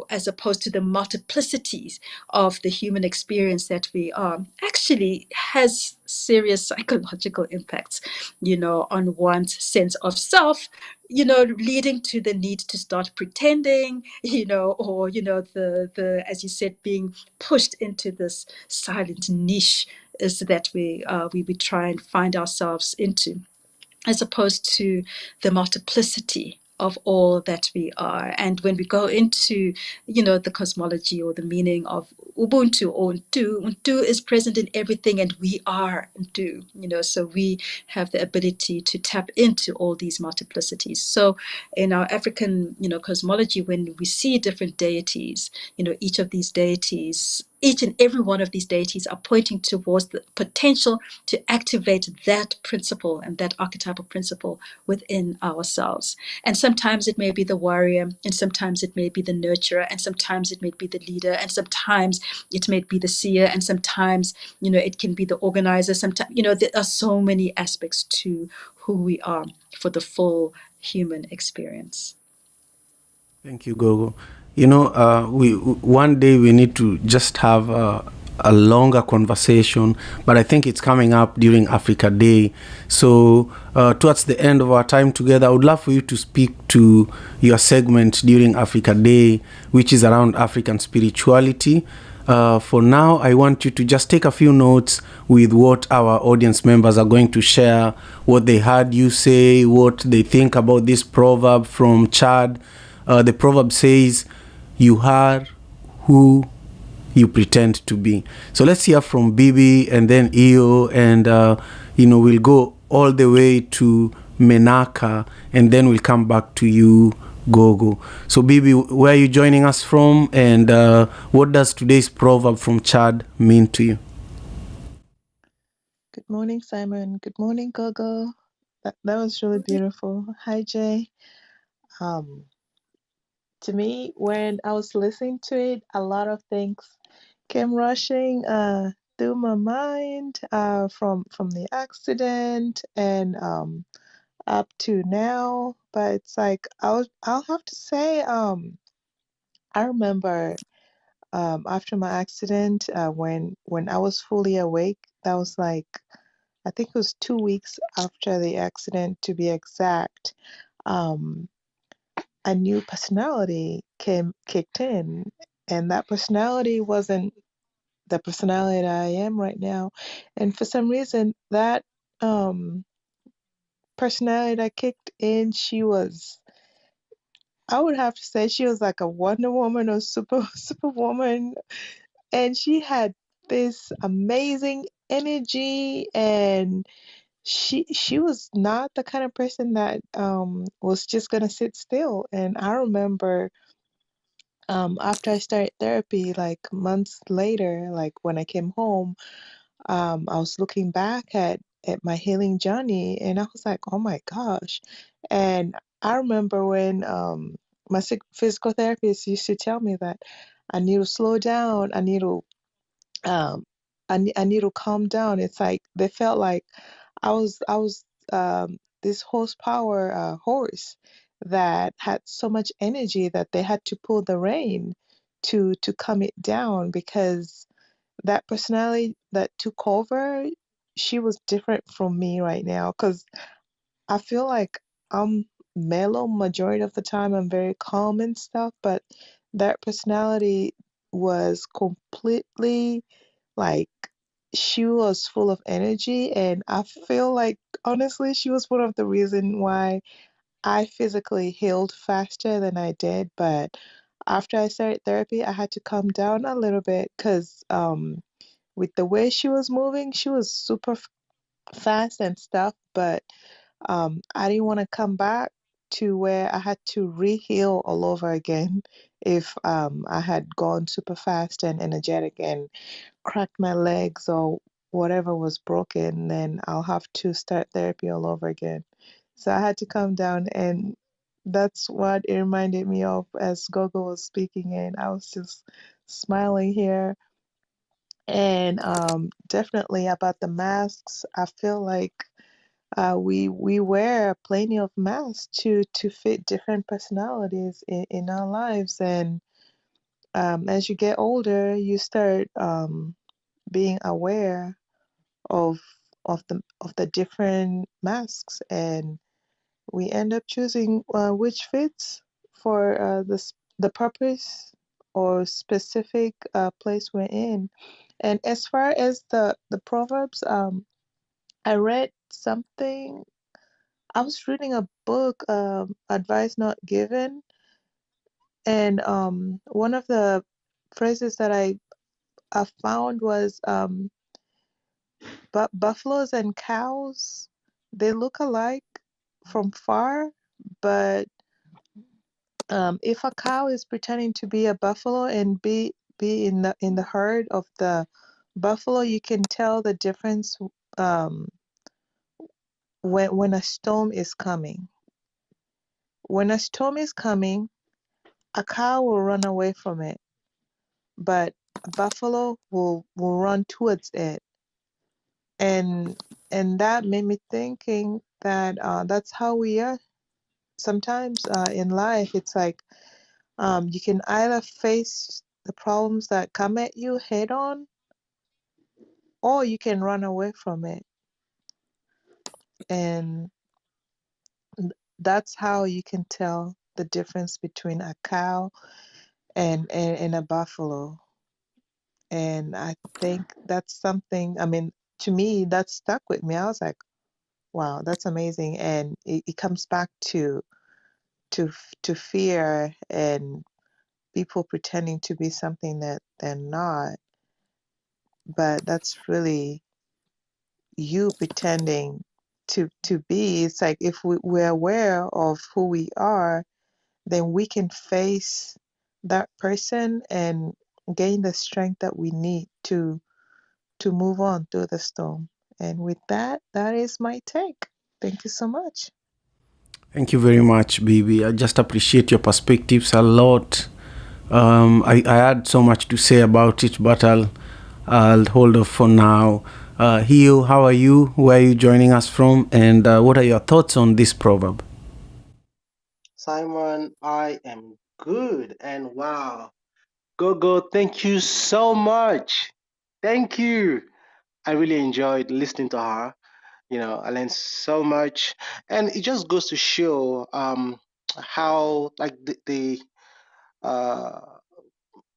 as opposed to the multiplicities of the human experience that we are, actually has serious psychological impacts, on one's sense of self, leading to the need to start pretending, or, the as you said, being pushed into this silent niche is that we try and find ourselves into, as opposed to the multiplicity of all that we are. And when we go into, the cosmology or the meaning of Ubuntu or Untu is present in everything, and we are Untu, so we have the ability to tap into all these multiplicities. So in our African, cosmology, when we see different deities, each of these deities, each and every one of these deities are pointing towards the potential to activate that principle and that archetypal principle within ourselves. And sometimes it may be the warrior, and sometimes it may be the nurturer, and sometimes it may be the leader, and sometimes it may be the seer, and sometimes, it can be the organizer. Sometimes, there are so many aspects to who we are for the full human experience. Thank you, Gogo. We one day we need to just have a longer conversation, but I think it's coming up during Africa Day. So towards the end of our time together, I would love for you to speak to your segment during Africa Day, which is around African spirituality. For now, I want you to just take a few notes with what our audience members are going to share, what they heard you say, what they think about this proverb from Chad. The proverb says, you are who you pretend to be. So let's hear from Bibi and then Io, and we'll go all the way to Menaka, and then we'll come back to you, Gogo. So Bibi, where are you joining us from, and what does today's proverb from Chad mean to you? Good morning, Simon. Good morning, Gogo. That was really beautiful. Hi, Jay. To me, when I was listening to it, a lot of things came rushing through my mind from the accident and up to now. But it's like I'll have to say I remember after my accident when I was fully awake. That was like I think it was 2 weeks after the accident to be exact. Um, a new personality kicked in, and that personality wasn't the personality that I am right now. And for some reason, that um, personality that kicked in, I would have to say, she was like a Wonder Woman or Superwoman, and she had this amazing energy, and she was not the kind of person that was just gonna sit still. And I remember after I started therapy, like months later, like when I came home, I was looking back at my healing journey, and I was like, oh my gosh. And I remember when my physical therapist used to tell me that I need to slow down, um, I need to calm down. It's like they felt like I was this horsepower horse that had so much energy that they had to pull the rein to calm it down, because that personality that took over, she was different from me right now. Because I feel like I'm mellow majority of the time. I'm very calm and stuff, but that personality was completely like she was full of energy, and I feel like honestly she was one of the reason why I physically healed faster than I did. But after I started therapy, I had to calm down a little bit because with the way she was moving, she was super fast and stuff, but I didn't want to come back to where I had to re-heal all over again if I had gone super fast and energetic and cracked my legs or whatever was broken, then I'll have to start therapy all over again. So I had to calm down, and that's what it reminded me of as Gogo was speaking, and I was just smiling here. And definitely about the masks, I feel like we wear plenty of masks to fit different personalities in our lives, and as you get older, you start being aware of of the different masks, and we end up choosing which fits for the purpose or specific place we're in. And as far as the proverbs, I read something. I was reading a book, Advice Not Given, and one of the phrases that I found was buffaloes and cows, they look alike from far, but if a cow is pretending to be a buffalo and be in the herd of the buffalo, you can tell the difference um, when a storm is coming. When a storm is coming, a cow will run away from it, but a buffalo will run towards it. And that made me thinking that that's how we are sometimes in life. It's like you can either face the problems that come at you head on, or you can run away from it. And that's how you can tell the difference between a cow and a buffalo. And I think that's something, I mean, to me, that stuck with me. I was like, wow, that's amazing. And it comes back to fear and people pretending to be something that they're not. But that's really you pretending to be. It's like if we're aware of who we are, then we can face that person and gain the strength that we need to move on through the storm. And with that, that is my take. Thank you so much. Thank you very much, baby. I just appreciate your perspectives a lot. I had so much to say about it, but I'll hold off for now. Hugh, how are you? Where are you joining us from? And what are your thoughts on this proverb? Simon, I am good. And wow, Gogo, thank you so much. Thank you. I really enjoyed listening to her. I learned so much. And it just goes to show how like the uh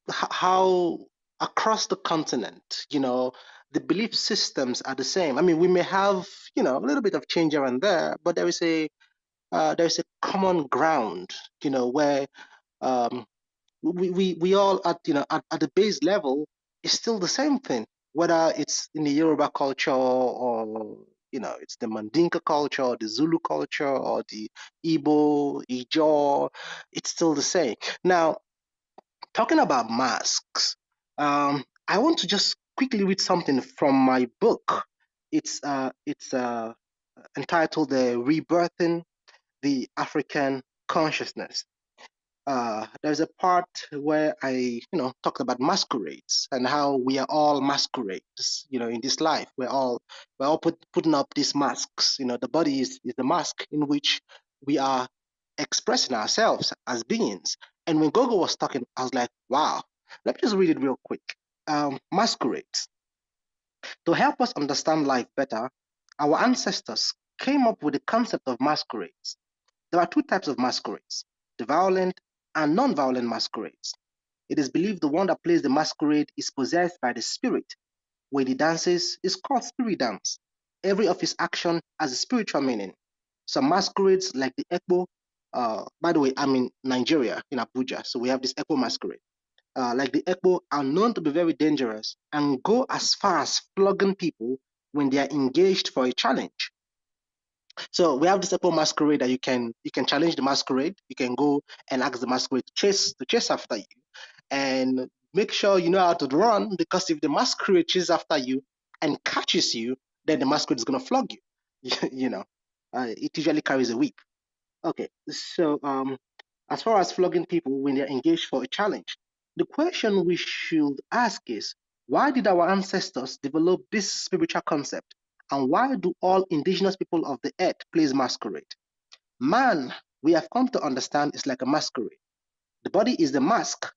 how across the continent, the belief systems are the same. I mean, we may have, a little bit of change here and there, but there is a common ground, where um, we all at the base level is still the same thing, whether it's in the Yoruba culture or it's the Mandinka culture or the Zulu culture or the Igbo, Ijaw, it's still the same. Now, talking about masks, I want to just quickly read something from my book. It's entitled "The Rebirthing the African Consciousness." There's a part where I, talked about masquerades and how we are all masquerades, in this life. We're all putting up these masks. The body is the mask in which we are expressing ourselves as beings. And when Gogo was talking, I was like, wow, let me just read it real quick. Masquerades. To help us understand life better, our ancestors came up with the concept of masquerades. There are two types of masquerades: the violent and non-violent masquerades. It is believed the one that plays the masquerade is possessed by the spirit, where he dances is called spirit dance. Every of his action has a spiritual meaning. Some masquerades like the Ekpo, by the way, I'm in Nigeria, in Abuja, so we have this Ekpo masquerade. Like the Ekpo are known to be very dangerous and go as far as flogging people when they are engaged for a challenge. So we have this Ekpo masquerade that you can challenge the masquerade. You can go and ask the masquerade to chase after you, and make sure you know how to run, because if the masquerade chases after you and catches you, then the masquerade is gonna flog you. you know, it usually carries a whip. Okay, so as far as flogging people when they're engaged for a challenge, the question we should ask is, why did our ancestors develop this spiritual concept? And why do all indigenous people of the earth plays masquerade? Man, we have come to understand, is like a masquerade. The body is the mask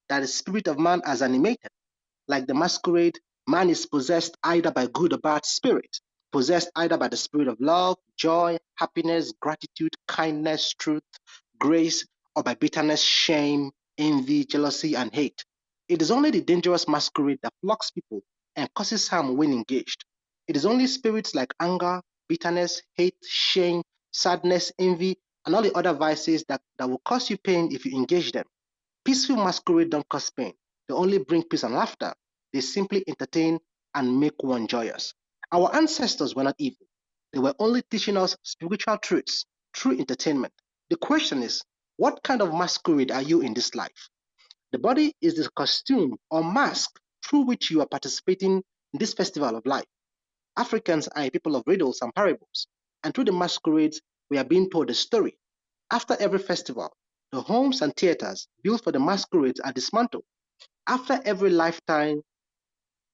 that the spirit of man has animated. Like the masquerade, man is possessed either by good or bad spirit, possessed either by the spirit of love, joy, happiness, gratitude, kindness, truth, grace, or by bitterness, shame, envy, jealousy, and hate. It is only the dangerous masquerade that flocks people and causes harm when engaged. It is only spirits like anger, bitterness, hate, shame, sadness, envy, and all the other vices that will cause you pain if you engage them. Peaceful masquerade don't cause pain. They only bring peace and laughter. They simply entertain and make one joyous. Our ancestors were not evil. They were only teaching us spiritual truths through entertainment. The question is, what kind of masquerade are you in this life? The body is the costume or mask through which you are participating in this festival of life. Africans are a people of riddles and parables, and through the masquerades, we are being told a story. After every festival, the homes and theaters built for the masquerades are dismantled. After every lifetime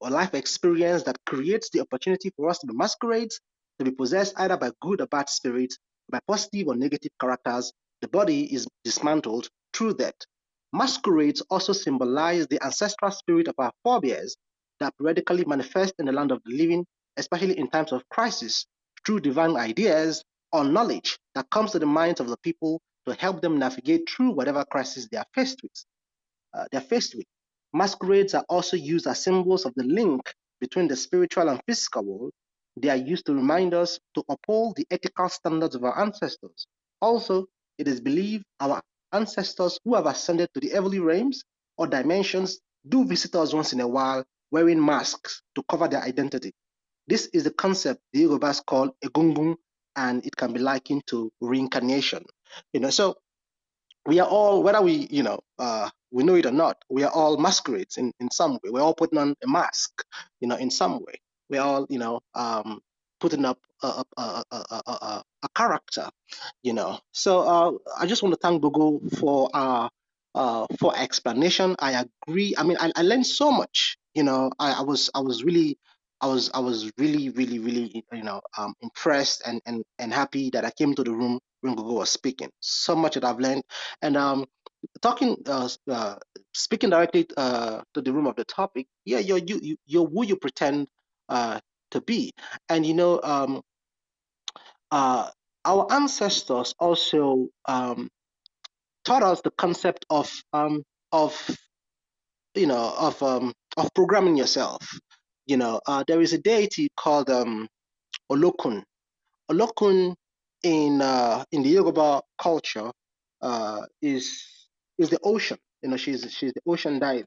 or life experience that creates the opportunity for us to be masquerades, to be possessed either by good or bad spirits, by positive or negative characters, the body is dismantled through that. Masquerades also symbolize the ancestral spirit of our forebears that periodically manifest in the land of the living, especially in times of crisis, through divine ideas or knowledge that comes to the minds of the people to help them navigate through whatever crisis they're faced with. Masquerades are also used as symbols of the link between the spiritual and physical world. They are used to remind us to uphold the ethical standards of our ancestors. Also, it is believed our ancestors who have ascended to the heavenly realms or dimensions do visit us once in a while wearing masks to cover their identity. This is the concept the Yorubas call egungun, and it can be likened to reincarnation. So we are all, whether we know it or not, we are all masquerades in some way. We're all putting on a mask, in some way. We're all, putting up a character, So I just want to thank Bogo for explanation. I agree. I mean, I learned so much. I was really, really, really, impressed and happy that I came to the room when Gogo was speaking. So much that I've learned, and talking, speaking directly to the room of the topic. Yeah, you're who you pretend to be, and uh, our ancestors also taught us the concept of of programming yourself. There is a deity called Olokun. Olokun in the Yoruba culture is the ocean. She's the ocean deity,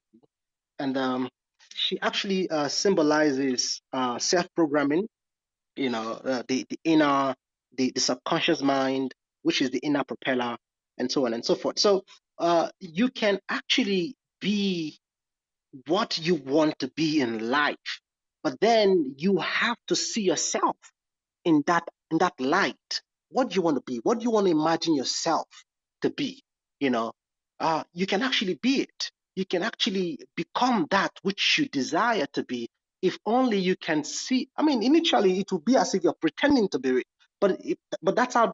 and she actually symbolizes self-programming. The inner, the subconscious mind, which is the inner propeller, and so on and so forth. So you can actually be what you want to be in life, but then you have to see yourself in that light. What do you want to be? What do you want to imagine yourself to be? You know, you can actually be it. You can actually become that which you desire to be, if only you can see. I mean, initially it will be as if you're pretending to be it, but that's how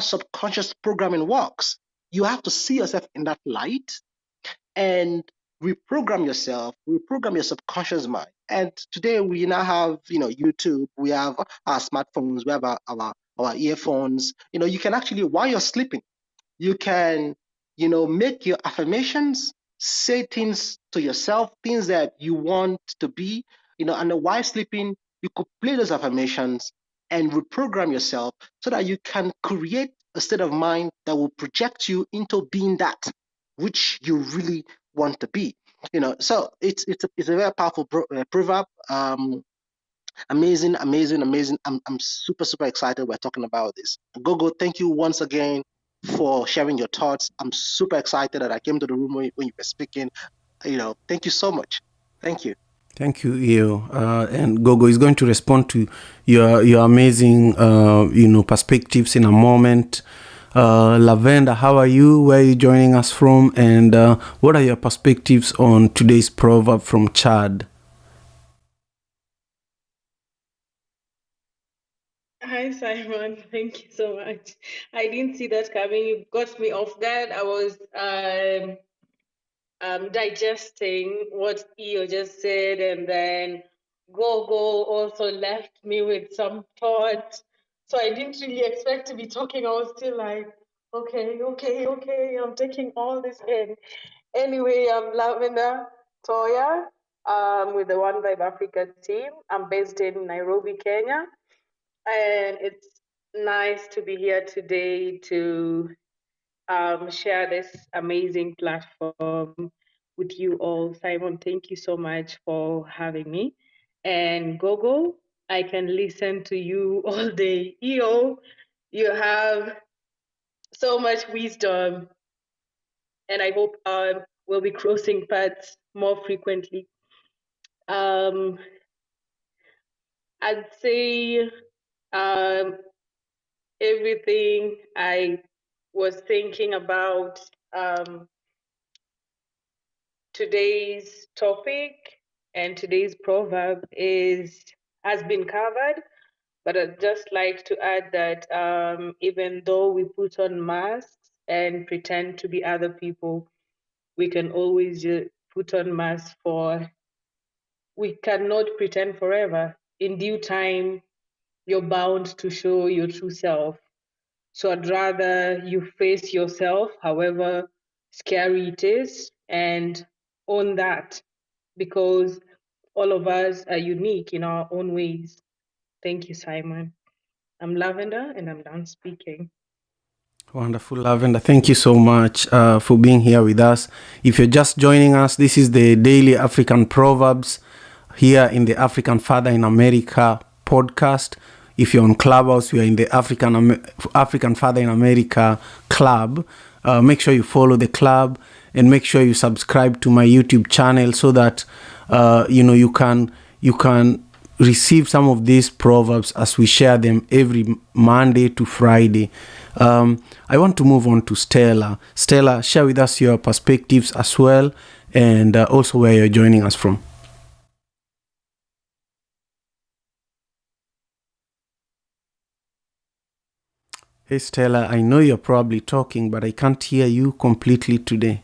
subconscious programming works. You have to see yourself in that light and reprogram yourself, reprogram your subconscious mind. And today we now have, YouTube, we have our smartphones, we have our earphones. You can actually, while you're sleeping, you can, make your affirmations, say things to yourself, things that you want to be. And while sleeping, you could play those affirmations and reprogram yourself so that you can create a state of mind that will project you into being that which you really want to be. So it's a very powerful proverb. Amazing, amazing, amazing. I'm super, super excited we're talking about this. Gogo, thank you once again for sharing your thoughts. I'm super excited that I came to the room when you were speaking. Thank you so much. Thank you. Thank you, Eo. And Gogo is going to respond to your amazing, perspectives in a moment. Lavender, how are you? Where are you joining us from? And what are your perspectives on today's proverb from Chad? Hi, Simon. Thank you so much. I didn't see that coming. You got me off guard. I was digesting what Eo just said, and then Gogo also left me with some thought. So I didn't really expect to be talking. I was still like, okay, I'm taking all this in. Anyway, I'm Lavender Toya with the One Vibe Africa team. I'm based in Nairobi, Kenya. And it's nice to be here today to share this amazing platform with you all. Simon, thank you so much for having me. And Gogo, I can listen to you all day. Eo, you have so much wisdom, and I hope we'll be crossing paths more frequently. I'd say everything I was thinking about today's topic and today's proverb has been covered, but I'd just like to add that even though we put on masks and pretend to be other people, we can always put on masks we cannot pretend forever. In due time, you're bound to show your true self. So I'd rather you face yourself, however scary it is, and own that, because all of us are unique in our own ways. Thank you, Simon. I'm Lavender, and I'm done speaking. Wonderful, Lavender. Thank you so much for being here with us. If you're just joining us, this is the Daily African Proverbs here in the African Father in America podcast. If you're on Clubhouse, we are in the African Father in America club. Make sure you follow the club and make sure you subscribe to my YouTube channel so that you can receive some of these proverbs as we share them every Monday to Friday. I want to move on to Stella. Stella, share with us your perspectives as well, and also where you're joining us from. Hey Stella, I know you're probably talking, but I can't hear you completely today.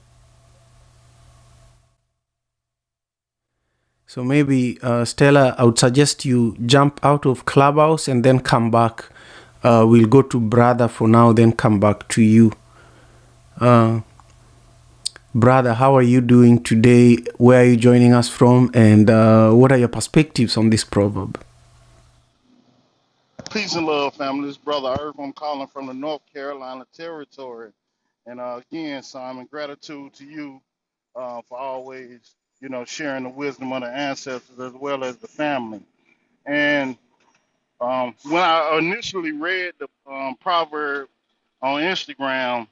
So maybe, Stella, I would suggest you jump out of Clubhouse and then come back. We'll go to Brother for now, then come back to you. Brother, how are you doing today? Where are you joining us from? And what are your perspectives on this proverb? Peace and love, family. This brother Irv. I'm calling from the North Carolina territory. And again, Simon, gratitude to you for always, sharing the wisdom of the ancestors as well as the family. And when I initially read the proverb on Instagram,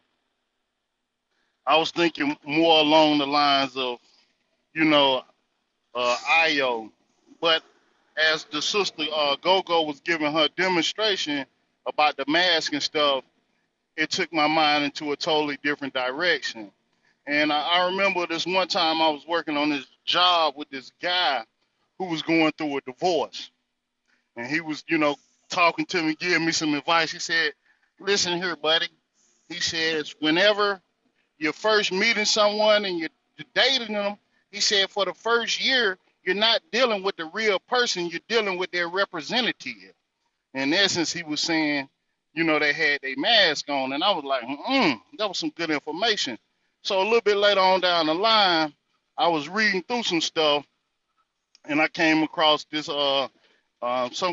I was thinking more along the lines of, you know, Io. But as the sister Gogo was giving her demonstration about the mask and stuff, it took my mind into a totally different direction. And I remember this one time I was working on this job with this guy who was going through a divorce. And he was, talking to me, giving me some advice. He said, listen here, buddy. He says, whenever you're first meeting someone and you're dating them, he said, for the first year, you're not dealing with the real person, you're dealing with their representative. In essence, he was saying, they had their mask on, and I was like, that was some good information. So a little bit later on down the line, I was reading through some stuff, and I came across this some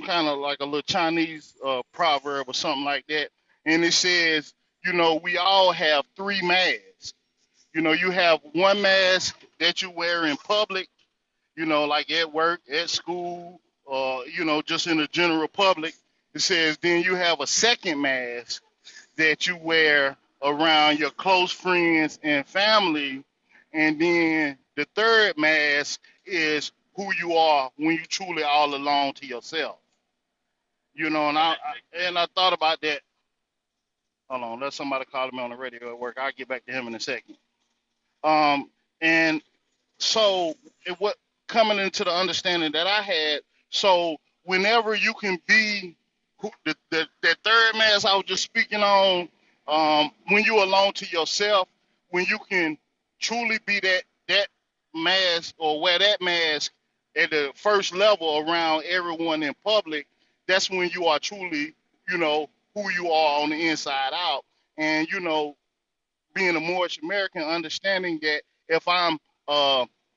kind of like a little Chinese proverb or something like that, and it says, we all have three masks. You have one mask that you wear in public, like at work, at school, or just in the general public. It says then you have a second mask that you wear around your close friends and family, and then the third mask is who you are when you truly all alone to yourself. And I thought about that. Hold on, let somebody call me on the radio at work. I'll get back to him in a second. And so what coming into the understanding that I had, so whenever you can be that third mass I was just speaking on, when you're alone to yourself, when you can truly be that mask or wear that mask at the first level around everyone in public, that's when you are truly, who you are on the inside out. And being a Moorish American, understanding that if I'm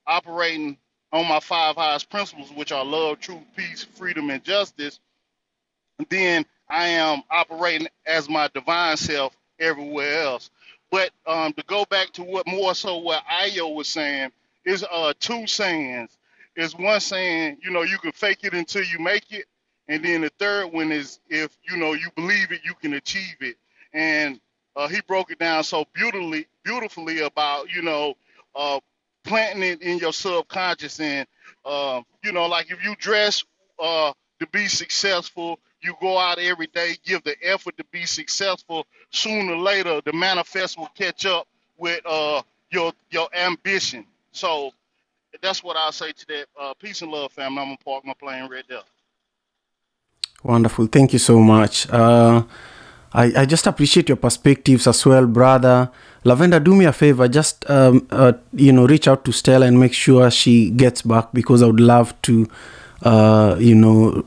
operating on my five highest principles, which are love, truth, peace, freedom, and justice, then I am operating as my divine self everywhere else. But to go back to what Ayo was saying, is two sayings. Is one saying, you can fake it until you make it, and then the third one is if you believe it, you can achieve it. And he broke it down so beautifully about planting it in your subconscious, and like if you dress to be successful, you go out every day, give the effort to be successful. Sooner or later, the manifest will catch up with your ambition. So that's what I'll say to that. Peace and love, family. I'm gonna park my plane right there. Wonderful. Thank you so much. I just appreciate your perspectives as well, brother. Lavender, do me a favor. Just, reach out to Stella and make sure she gets back, because I would love to,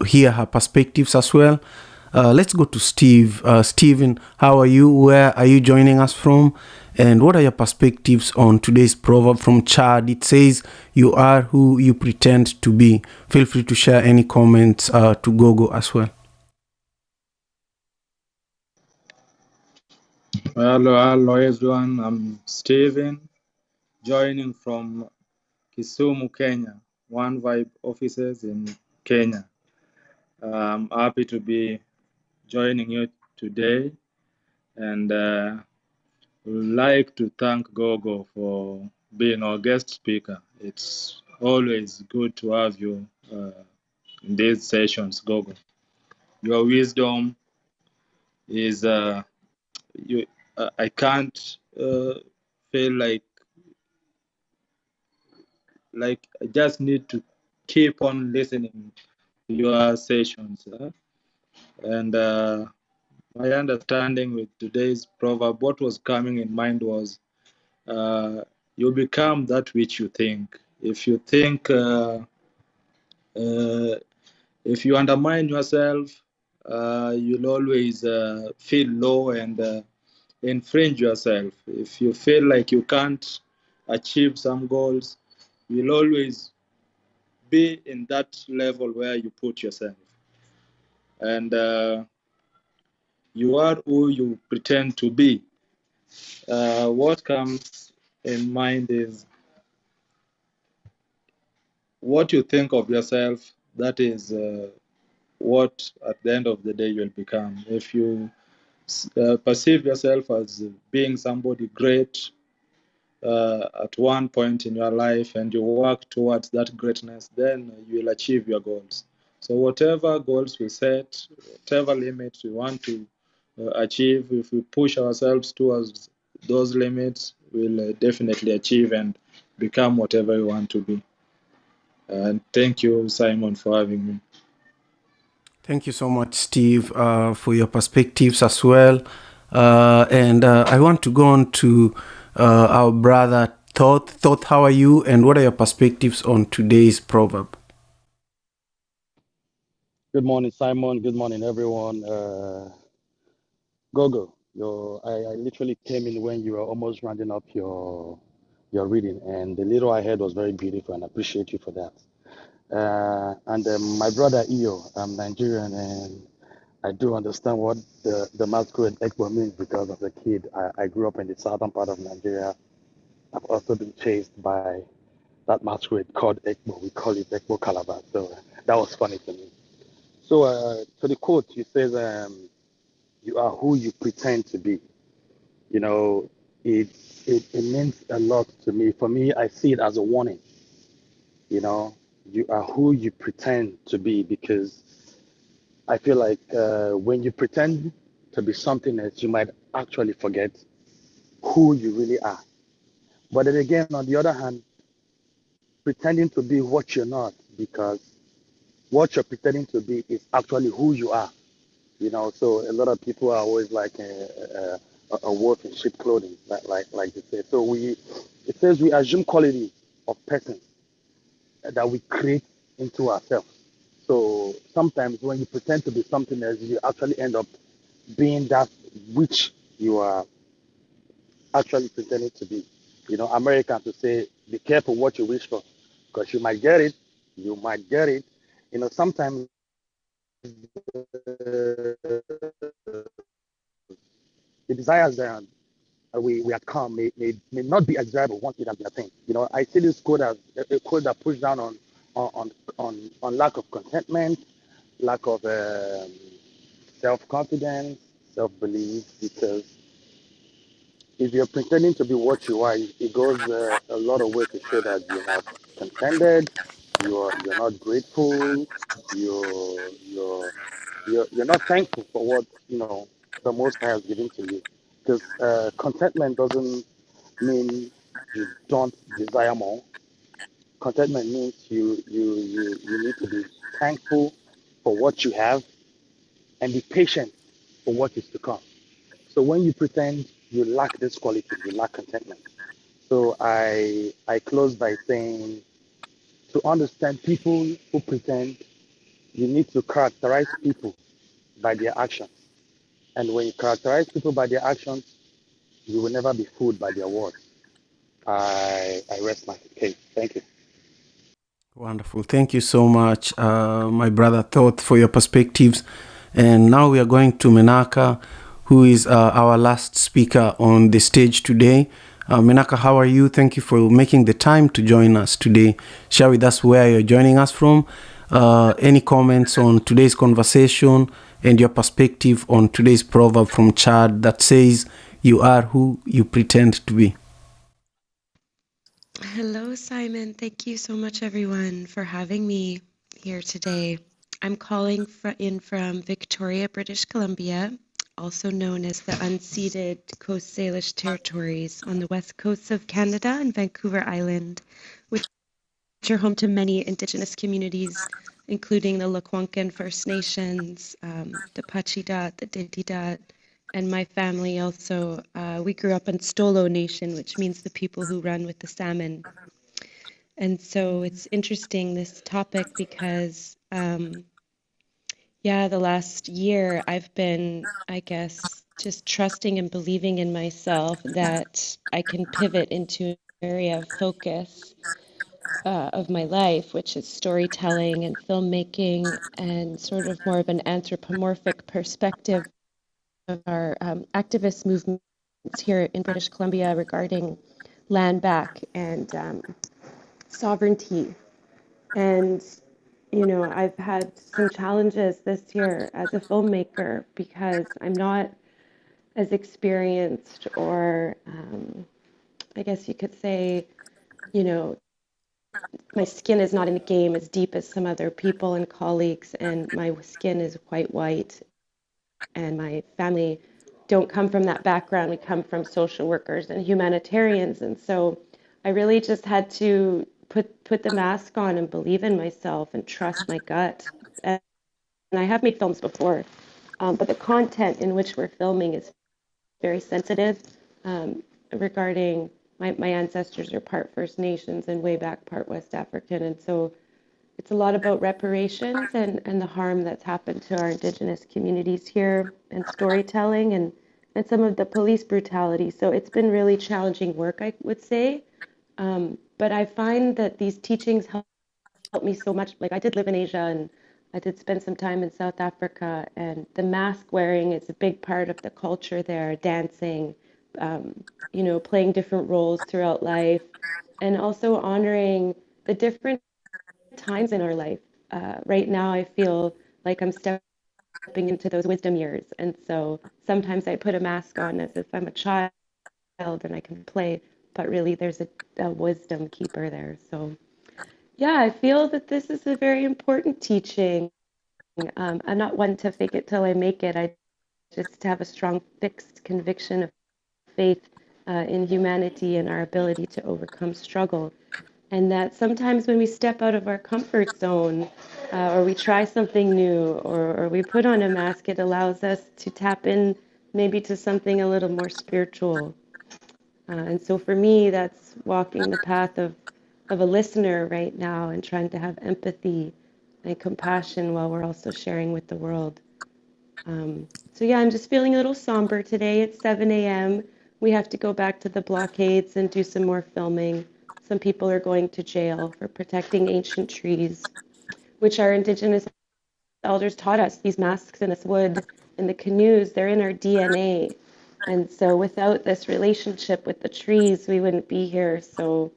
hear her perspectives as well. Let's go to Steve. Steven, how are you? Where are you joining us from? And what are your perspectives on today's proverb from Chad? It says, you are who you pretend to be. Feel free to share any comments to Gogo as well. Hello everyone. I'm Steven, joining from Kisumu, Kenya, One Vibe offices in Kenya. I'm happy to be joining you today, and would like to thank Gogo for being our guest speaker. It's always good to have you in these sessions, Gogo. Your wisdom is I can't feel like I just need to keep on listening to your sessions. And my understanding with today's proverb, what was coming in mind was you become that which you think. If you think, if you undermine yourself, you'll always feel low and infringe yourself. If you feel like you can't achieve some goals, you'll always be in that level where you put yourself. And you are who you pretend to be. What comes in mind is what you think of yourself. That is what at the end of the day you'll become. If you perceive yourself as being somebody great at one point in your life and you work towards that greatness, then you will achieve your goals. So whatever goals we set, whatever limits we want to achieve, if we push ourselves towards those limits, we'll definitely achieve and become whatever we want to be. And thank you, Simon, for having me. Thank you so much, Steve, for your perspectives as well. And I want to go on to our brother Thoth. Thoth, how are you? And what are your perspectives on today's proverb? Good morning, Simon. Good morning, everyone. Gogo, I literally came in when you were almost rounding up your reading, and the little I heard was very beautiful, and I appreciate you for that. And my brother Iyo, I'm Nigerian, and I do understand what the masquerade Ekpo means because as a kid, I grew up in the southern part of Nigeria. I've also been chased by that masquerade called Ekpo. We call it Ekpo Calabar. So that was funny to me. So to the quote, you says, "You are who you pretend to be." You know, it, it means a lot to me. For me, I see it as a warning. You know, you are who you pretend to be because I feel like when you pretend to be something else, you might actually forget who you really are. But then again, on the other hand, pretending to be what you're not, because what you're pretending to be is actually who you are. You know, so a lot of people are always like a wolf in sheep clothing, like they say. So it says we assume quality of persons that we create into ourselves. So sometimes when you pretend to be something else, you actually end up being that which you are actually pretending to be. You know, Americans to say, be careful what you wish for, because you might get it, you might get it. You know, sometimes the desires that we had come may not be as desirable once it has been attained. You know, I see this quote as a quote that pushes down on lack of contentment, lack of self-confidence, self-belief, because if you're pretending to be what you are, it goes a lot of way to show that you're not contented, you're not grateful, you're you're you're not thankful for what the Most High has given to you. Because contentment doesn't mean you don't desire more. Contentment means you need to be thankful for what you have and be patient for what is to come. So when you pretend you lack this quality, you lack contentment. So I close by saying to understand people who pretend, you need to characterize people by their actions. And when you characterize people by their actions, you will never be fooled by their words. I rest my case. Thank you. Wonderful. Thank you so much, my brother Thoth, for your perspectives. And now we are going to Menaka, who is our last speaker on the stage today. Menaka, how are you? Thank you for making the time to join us today. Share with us where you're joining us from. Any comments on today's conversation and your perspective on today's proverb from Chad that says, "You are who you pretend to be." Hello, Simon. Thank you so much, everyone, for having me here today. I'm calling in from Victoria, British Columbia, also known as the unceded Coast Salish territories on the west coast of Canada and Vancouver Island, which are home to many Indigenous communities, including the Lekwungen First Nations, the Pachidat, the Dididat, and my family also. We grew up in Stolo Nation, which means the people who run with the salmon. And so it's interesting, this topic, because, the last year I've been, I guess, just trusting and believing in myself that I can pivot into an area of focus of my life, which is storytelling and filmmaking and sort of more of an anthropomorphic perspective of our activist movements here in British Columbia regarding land back and sovereignty. And, I've had some challenges this year as a filmmaker because I'm not as experienced, or I guess you could say, you know, my skin is not in the game as deep as some other people and colleagues, and my skin is quite white, and my family don't come from that background. We come from social workers and humanitarians, and so I really just had to put the mask on and believe in myself and trust my gut. And I have made films before, but the content in which we're filming is very sensitive, regarding my ancestors are part First Nations and way back part West African, and so it's a lot about reparations and the harm that's happened to our Indigenous communities here, and storytelling, and some of the police brutality. So it's been really challenging work, I would say. But I find that these teachings help me so much. Like I did live in Asia and I did spend some time in South Africa, and the mask wearing is a big part of the culture there, dancing, um, playing different roles throughout life, and also honoring the different times in our life. Right now, I feel like I'm stepping into those wisdom years. And so sometimes I put a mask on as if I'm a child and I can play, but really there's a wisdom keeper there. So, yeah, I feel that this is a very important teaching. I'm not one to fake it till I make it. I just have a strong, fixed conviction of faith in humanity and our ability to overcome struggle. And that sometimes when we step out of our comfort zone, or we try something new, or we put on a mask, it allows us to tap in maybe to something a little more spiritual. And so for me, that's walking the path of a listener right now and trying to have empathy and compassion while we're also sharing with the world. So yeah, I'm just feeling a little somber today. It's 7 a.m. We have to go back to the blockades and do some more filming. Some people are going to jail for protecting ancient trees, which our indigenous elders taught us. These masks and this wood and the canoes, they're in our DNA. And so without this relationship with the trees, we wouldn't be here. So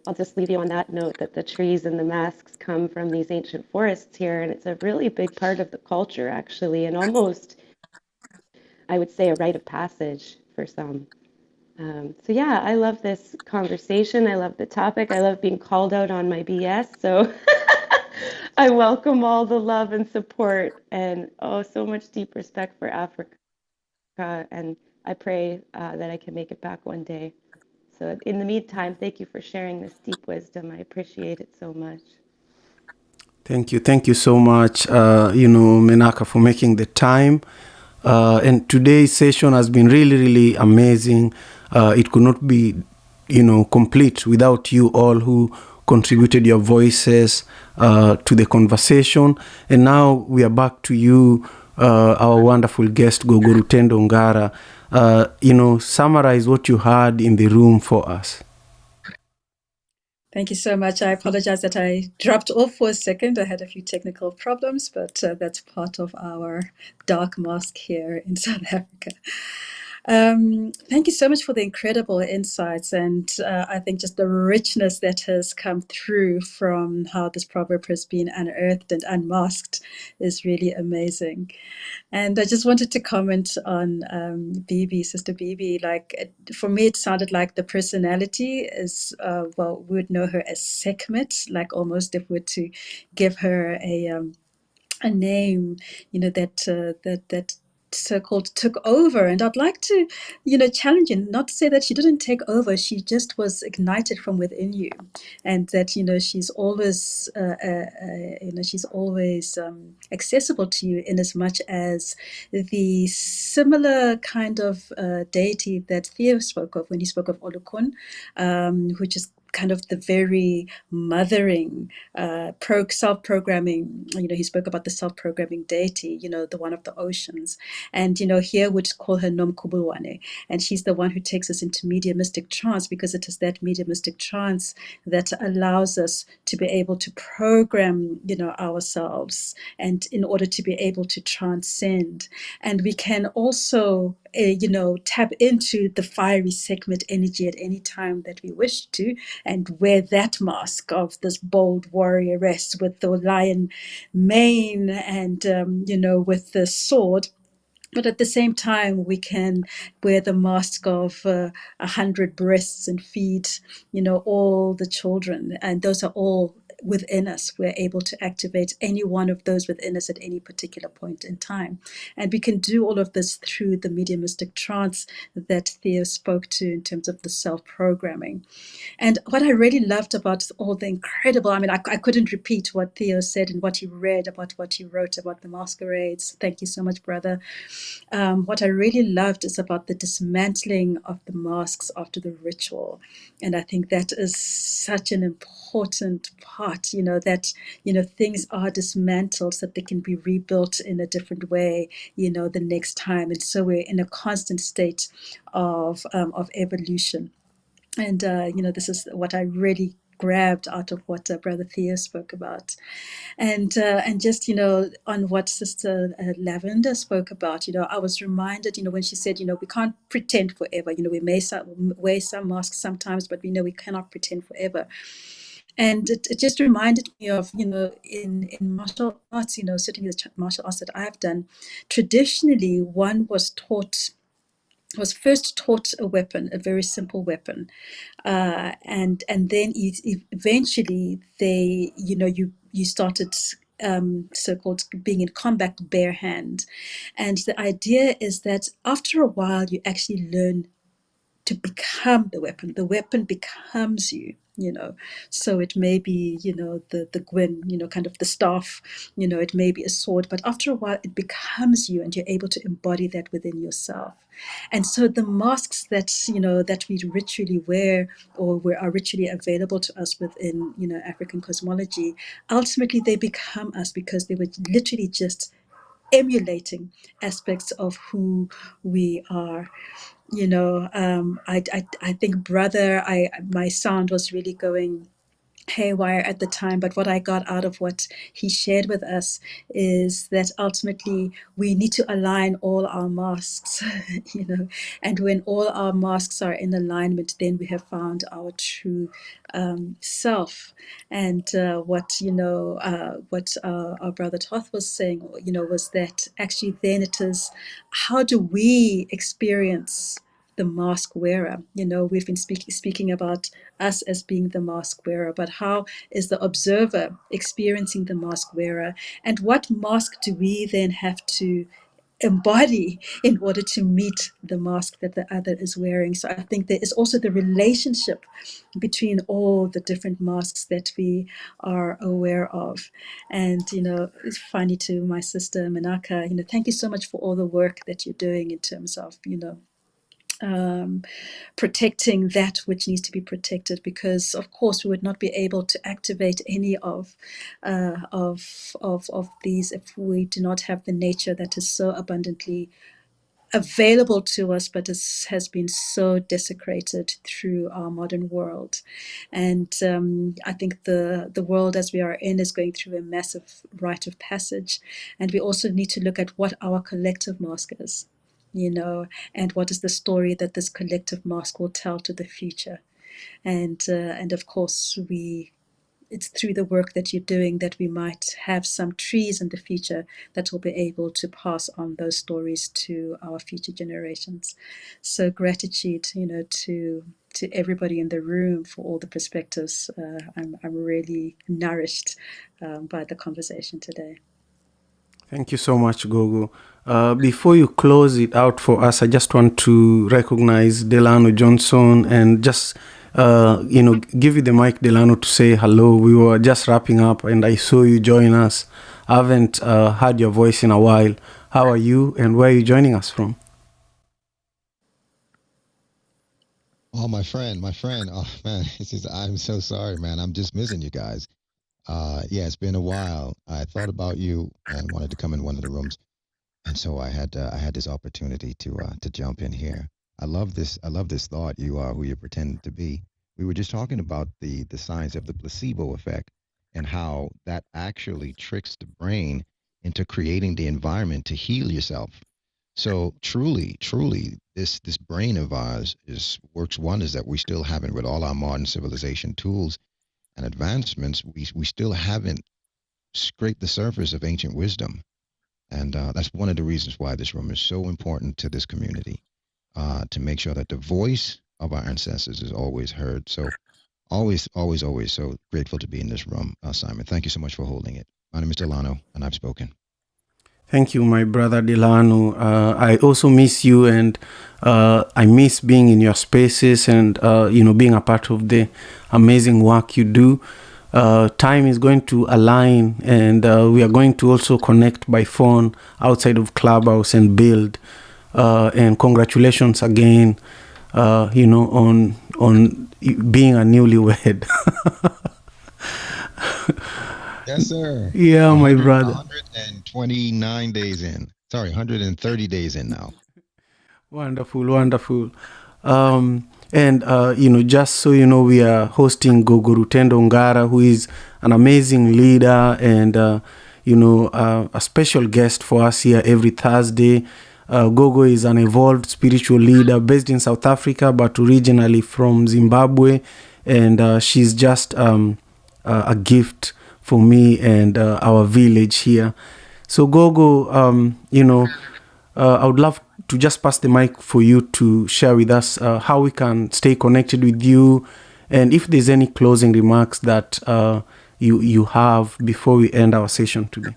I'll just leave you on that note that the trees and the masks come from these ancient forests here. And it's a really big part of the culture, actually, and almost I would say a rite of passage for some. So yeah, I love this conversation. I love the topic. I love being called out on my BS. So I welcome all the love and support and so much deep respect for Africa. And I pray that I can make it back one day. So in the meantime, thank you for sharing this deep wisdom. I appreciate it so much. Thank you so much, Menaka, for making the time. And today's session has been really, really amazing. It could not be, complete without you all who contributed your voices to the conversation. And now we are back to you, our wonderful guest, Gogo Rutendo Ngara. Summarize what you had in the room for us. Thank you so much. I apologize that I dropped off for a second. I had a few technical problems, but that's part of our dark mask here in South Africa. Thank you so much for the incredible insights, and I think just the richness that has come through from how this proverb has been unearthed and unmasked is really amazing. And I just wanted to comment on Bibi, Sister Bibi. For me, it sounded like the personality is, we would know her as Sekhmet, like almost if we were to give her a name, that so-called took over. And I'd like to, challenge you, not to say that she didn't take over, she just was ignited from within you. And that, she's always, she's always accessible to you in as much as the similar kind of deity that Theo spoke of when he spoke of Olokun, which is kind of the very mothering, self-programming. He spoke about the self-programming deity, the one of the oceans. And, here we'd call her Nom Kubulwane. And she's the one who takes us into mediumistic trance, because it is that mediumistic trance that allows us to be able to program, ourselves, and in order to be able to transcend. And we can also tap into the fiery Sekhmet energy at any time that we wish to, and wear that mask of this bold warrioress with the lion mane and, with the sword. But at the same time, we can wear the mask of 100 breasts and feed, all the children. And those are all within us. We're able to activate any one of those within us at any particular point in time. And we can do all of this through the mediumistic trance that Theo spoke to in terms of the self-programming. And what I really loved about all the incredible, I couldn't repeat what Theo said and what he read about what he wrote about the masquerades. Thank you so much, brother. What I really loved is about the dismantling of the masks after the ritual. And I think that is such an important part, that, things are dismantled so that they can be rebuilt in a different way, the next time. And so we're in a constant state of evolution. And, this is what I really grabbed out of what Brother Theo spoke about, and just on what Sister Lavender spoke about. I was reminded, when she said, we can't pretend forever. We may wear some masks sometimes, but we know we cannot pretend forever. And it just reminded me of, in martial arts, certainly the martial arts that I've done, traditionally one was first taught a weapon, a very simple weapon, and then eventually you started so-called being in combat bare hand, and the idea is that after a while you actually learn to become the weapon. The weapon becomes you. So it may be the gwyn, kind of the staff, it may be a sword, but after a while it becomes you, and you're able to embody that within yourself. And so the masks that that we ritually wear, or are ritually available to us within African cosmology, ultimately they become us, because they were literally just emulating aspects of who we are. I think, brother, my sound was really going haywire at the time, but what I got out of what he shared with us is that ultimately we need to align all our masks, and when all our masks are in alignment, then we have found our true self. And what our brother Toth was saying, was that actually then it is, how do we experience the mask wearer? We've been speaking about us as being the mask wearer, but how is the observer experiencing the mask wearer? And what mask do we then have to embody in order to meet the mask that the other is wearing? So I think there is also the relationship between all the different masks that we are aware of. And it's funny, to my sister Manaka, thank you so much for all the work that you're doing in terms of protecting that which needs to be protected, because of course we would not be able to activate any of these if we do not have the nature that is so abundantly available to us, but has been so desecrated through our modern world. And I think the world as we are in is going through a massive rite of passage, and we also need to look at what our collective mask is, and what is the story that this collective mask will tell to the future. And of course it's through the work that you're doing that we might have some trees in the future that will be able to pass on those stories to our future generations. So gratitude, to everybody in the room for all the perspectives. I'm really nourished by the conversation today. Thank you so much, Gogo. Before you close it out for us, I just want to recognize Delano Johnson and just, give you the mic, Delano, to say hello. We were just wrapping up and I saw you join us. I haven't heard your voice in a while. How are you and where are you joining us from? Oh, my friend. Oh, man, I'm so sorry, man. I'm just missing you guys. Yeah, it's been a while. I thought about you and wanted to come in one of the rooms, and so I had this opportunity to jump in here. I love this. I love this thought. You are who you pretend to be. We were just talking about the science of the placebo effect and how that actually tricks the brain into creating the environment to heal yourself. So truly, this brain of ours works wonders that we still haven't, with all our modern civilization tools and advancements, we still haven't scraped the surface of ancient wisdom. And that's one of the reasons why this room is so important to this community, to make sure that the voice of our ancestors is always heard. So always so grateful to be in this room, Simon. Thank you so much for holding it. My name is Delano, and I've spoken. Thank you, my brother Delano. I also miss you, and I miss being in your spaces and, being a part of the amazing work you do. Time is going to align, and we are going to also connect by phone outside of Clubhouse and build. And congratulations again, on being a newlywed. Yes, sir. Yeah, my brother. 129 days in. Sorry, 130 days in now. Wonderful. And, just so you know, we are hosting Gogo Rutendo Ngara, who is an amazing leader and, a special guest for us here every Thursday. Gogo is an evolved spiritual leader based in South Africa, but originally from Zimbabwe. And she's just a gift for me and our village here. So Gogo, I would love to just pass the mic for you to share with us how we can stay connected with you, and if there's any closing remarks that you have before we end our session today.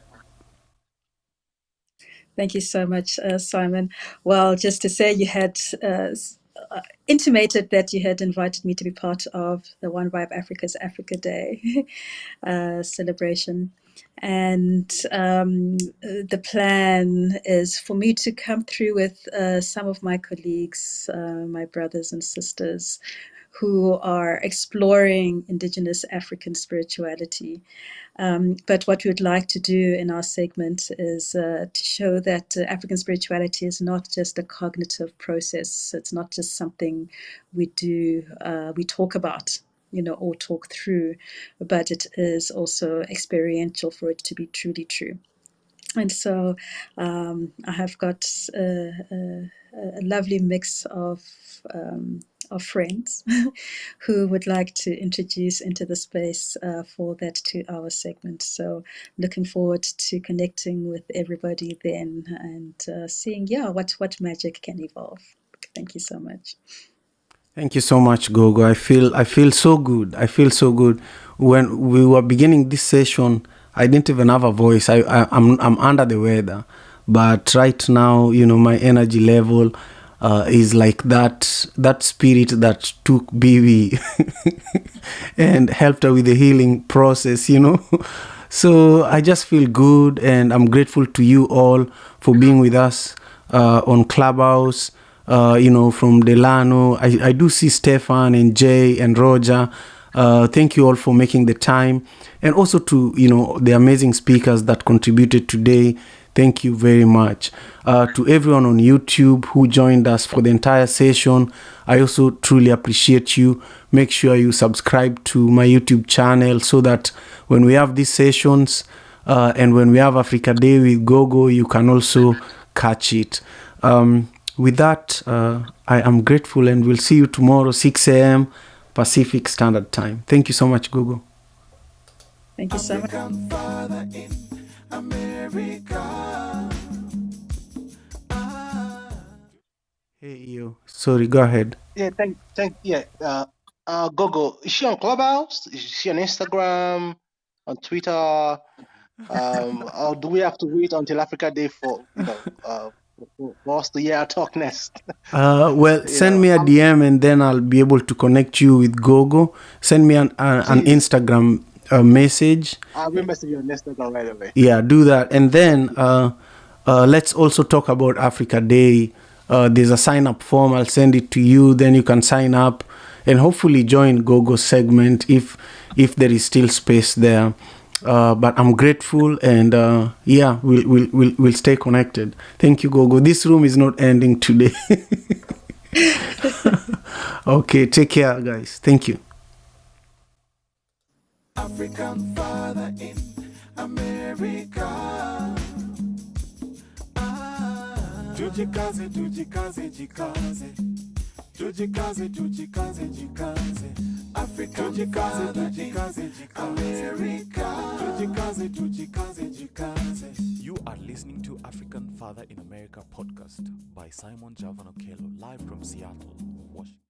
Thank you so much, Simon. Well, just to say, you had intimated that you had invited me to be part of the One Vibe Africa's Africa Day celebration. And the plan is for me to come through with some of my colleagues, my brothers and sisters, who are exploring Indigenous African spirituality. But what we would like to do in our segment is to show that African spirituality is not just a cognitive process. It's not just something we do, we talk about, or talk through, but it is also experiential for it to be truly true. And so I have got a lovely mix of friends who would like to introduce into the space for that 2-hour segment. So looking forward to connecting with everybody then and seeing, what magic can evolve. Thank you so much. Thank you so much, Gogo. I feel so good. I feel so good. When we were beginning this session, I didn't even have a voice. I'm under the weather, but right now, my energy level is like that spirit that took Bibi and helped her with the healing process. So I just feel good, and I'm grateful to you all for being with us on Clubhouse. From Delano. I do see Stefan and Jay and Roger. Thank you all for making the time. And also to, the amazing speakers that contributed today. Thank you very much. To everyone on YouTube who joined us for the entire session, I also truly appreciate you. Make sure you subscribe to my YouTube channel so that when we have these sessions and when we have Africa Day with Gogo, you can also catch it. With that, I am grateful, and we'll see you tomorrow, 6 a.m. Pacific Standard Time. Thank you so much, Gogo. Thank you so much. African Father in America. Hey, you. Sorry, go ahead. Yeah, Gogo, is she on Clubhouse? Is she on Instagram, on Twitter? Or do we have to wait until Africa Day for us to hear her talk next? Send me a DM and then I'll be able to connect you with Gogo. Send me an Instagram message. I will message you on Instagram right away. Yeah, do that. And then let's also talk about Africa Day. There's a sign-up form. I'll send it to you. Then you can sign up and hopefully join Gogo's segment if there is still space there. But I'm grateful, and we'll stay connected. Thank you, Gogo. This room is not ending today. Okay, take care, guys. Thank you. African Father in America. Tujikaze, tujikaze, jikaze. Tujikaze, tujikaze, jikaze. Africa, tujikaze, tujikaze, jikaze. America. Tujikaze, tujikaze, jikaze. You are listening to African Father in America podcast by Simon Javan Okello, live from Seattle, Washington.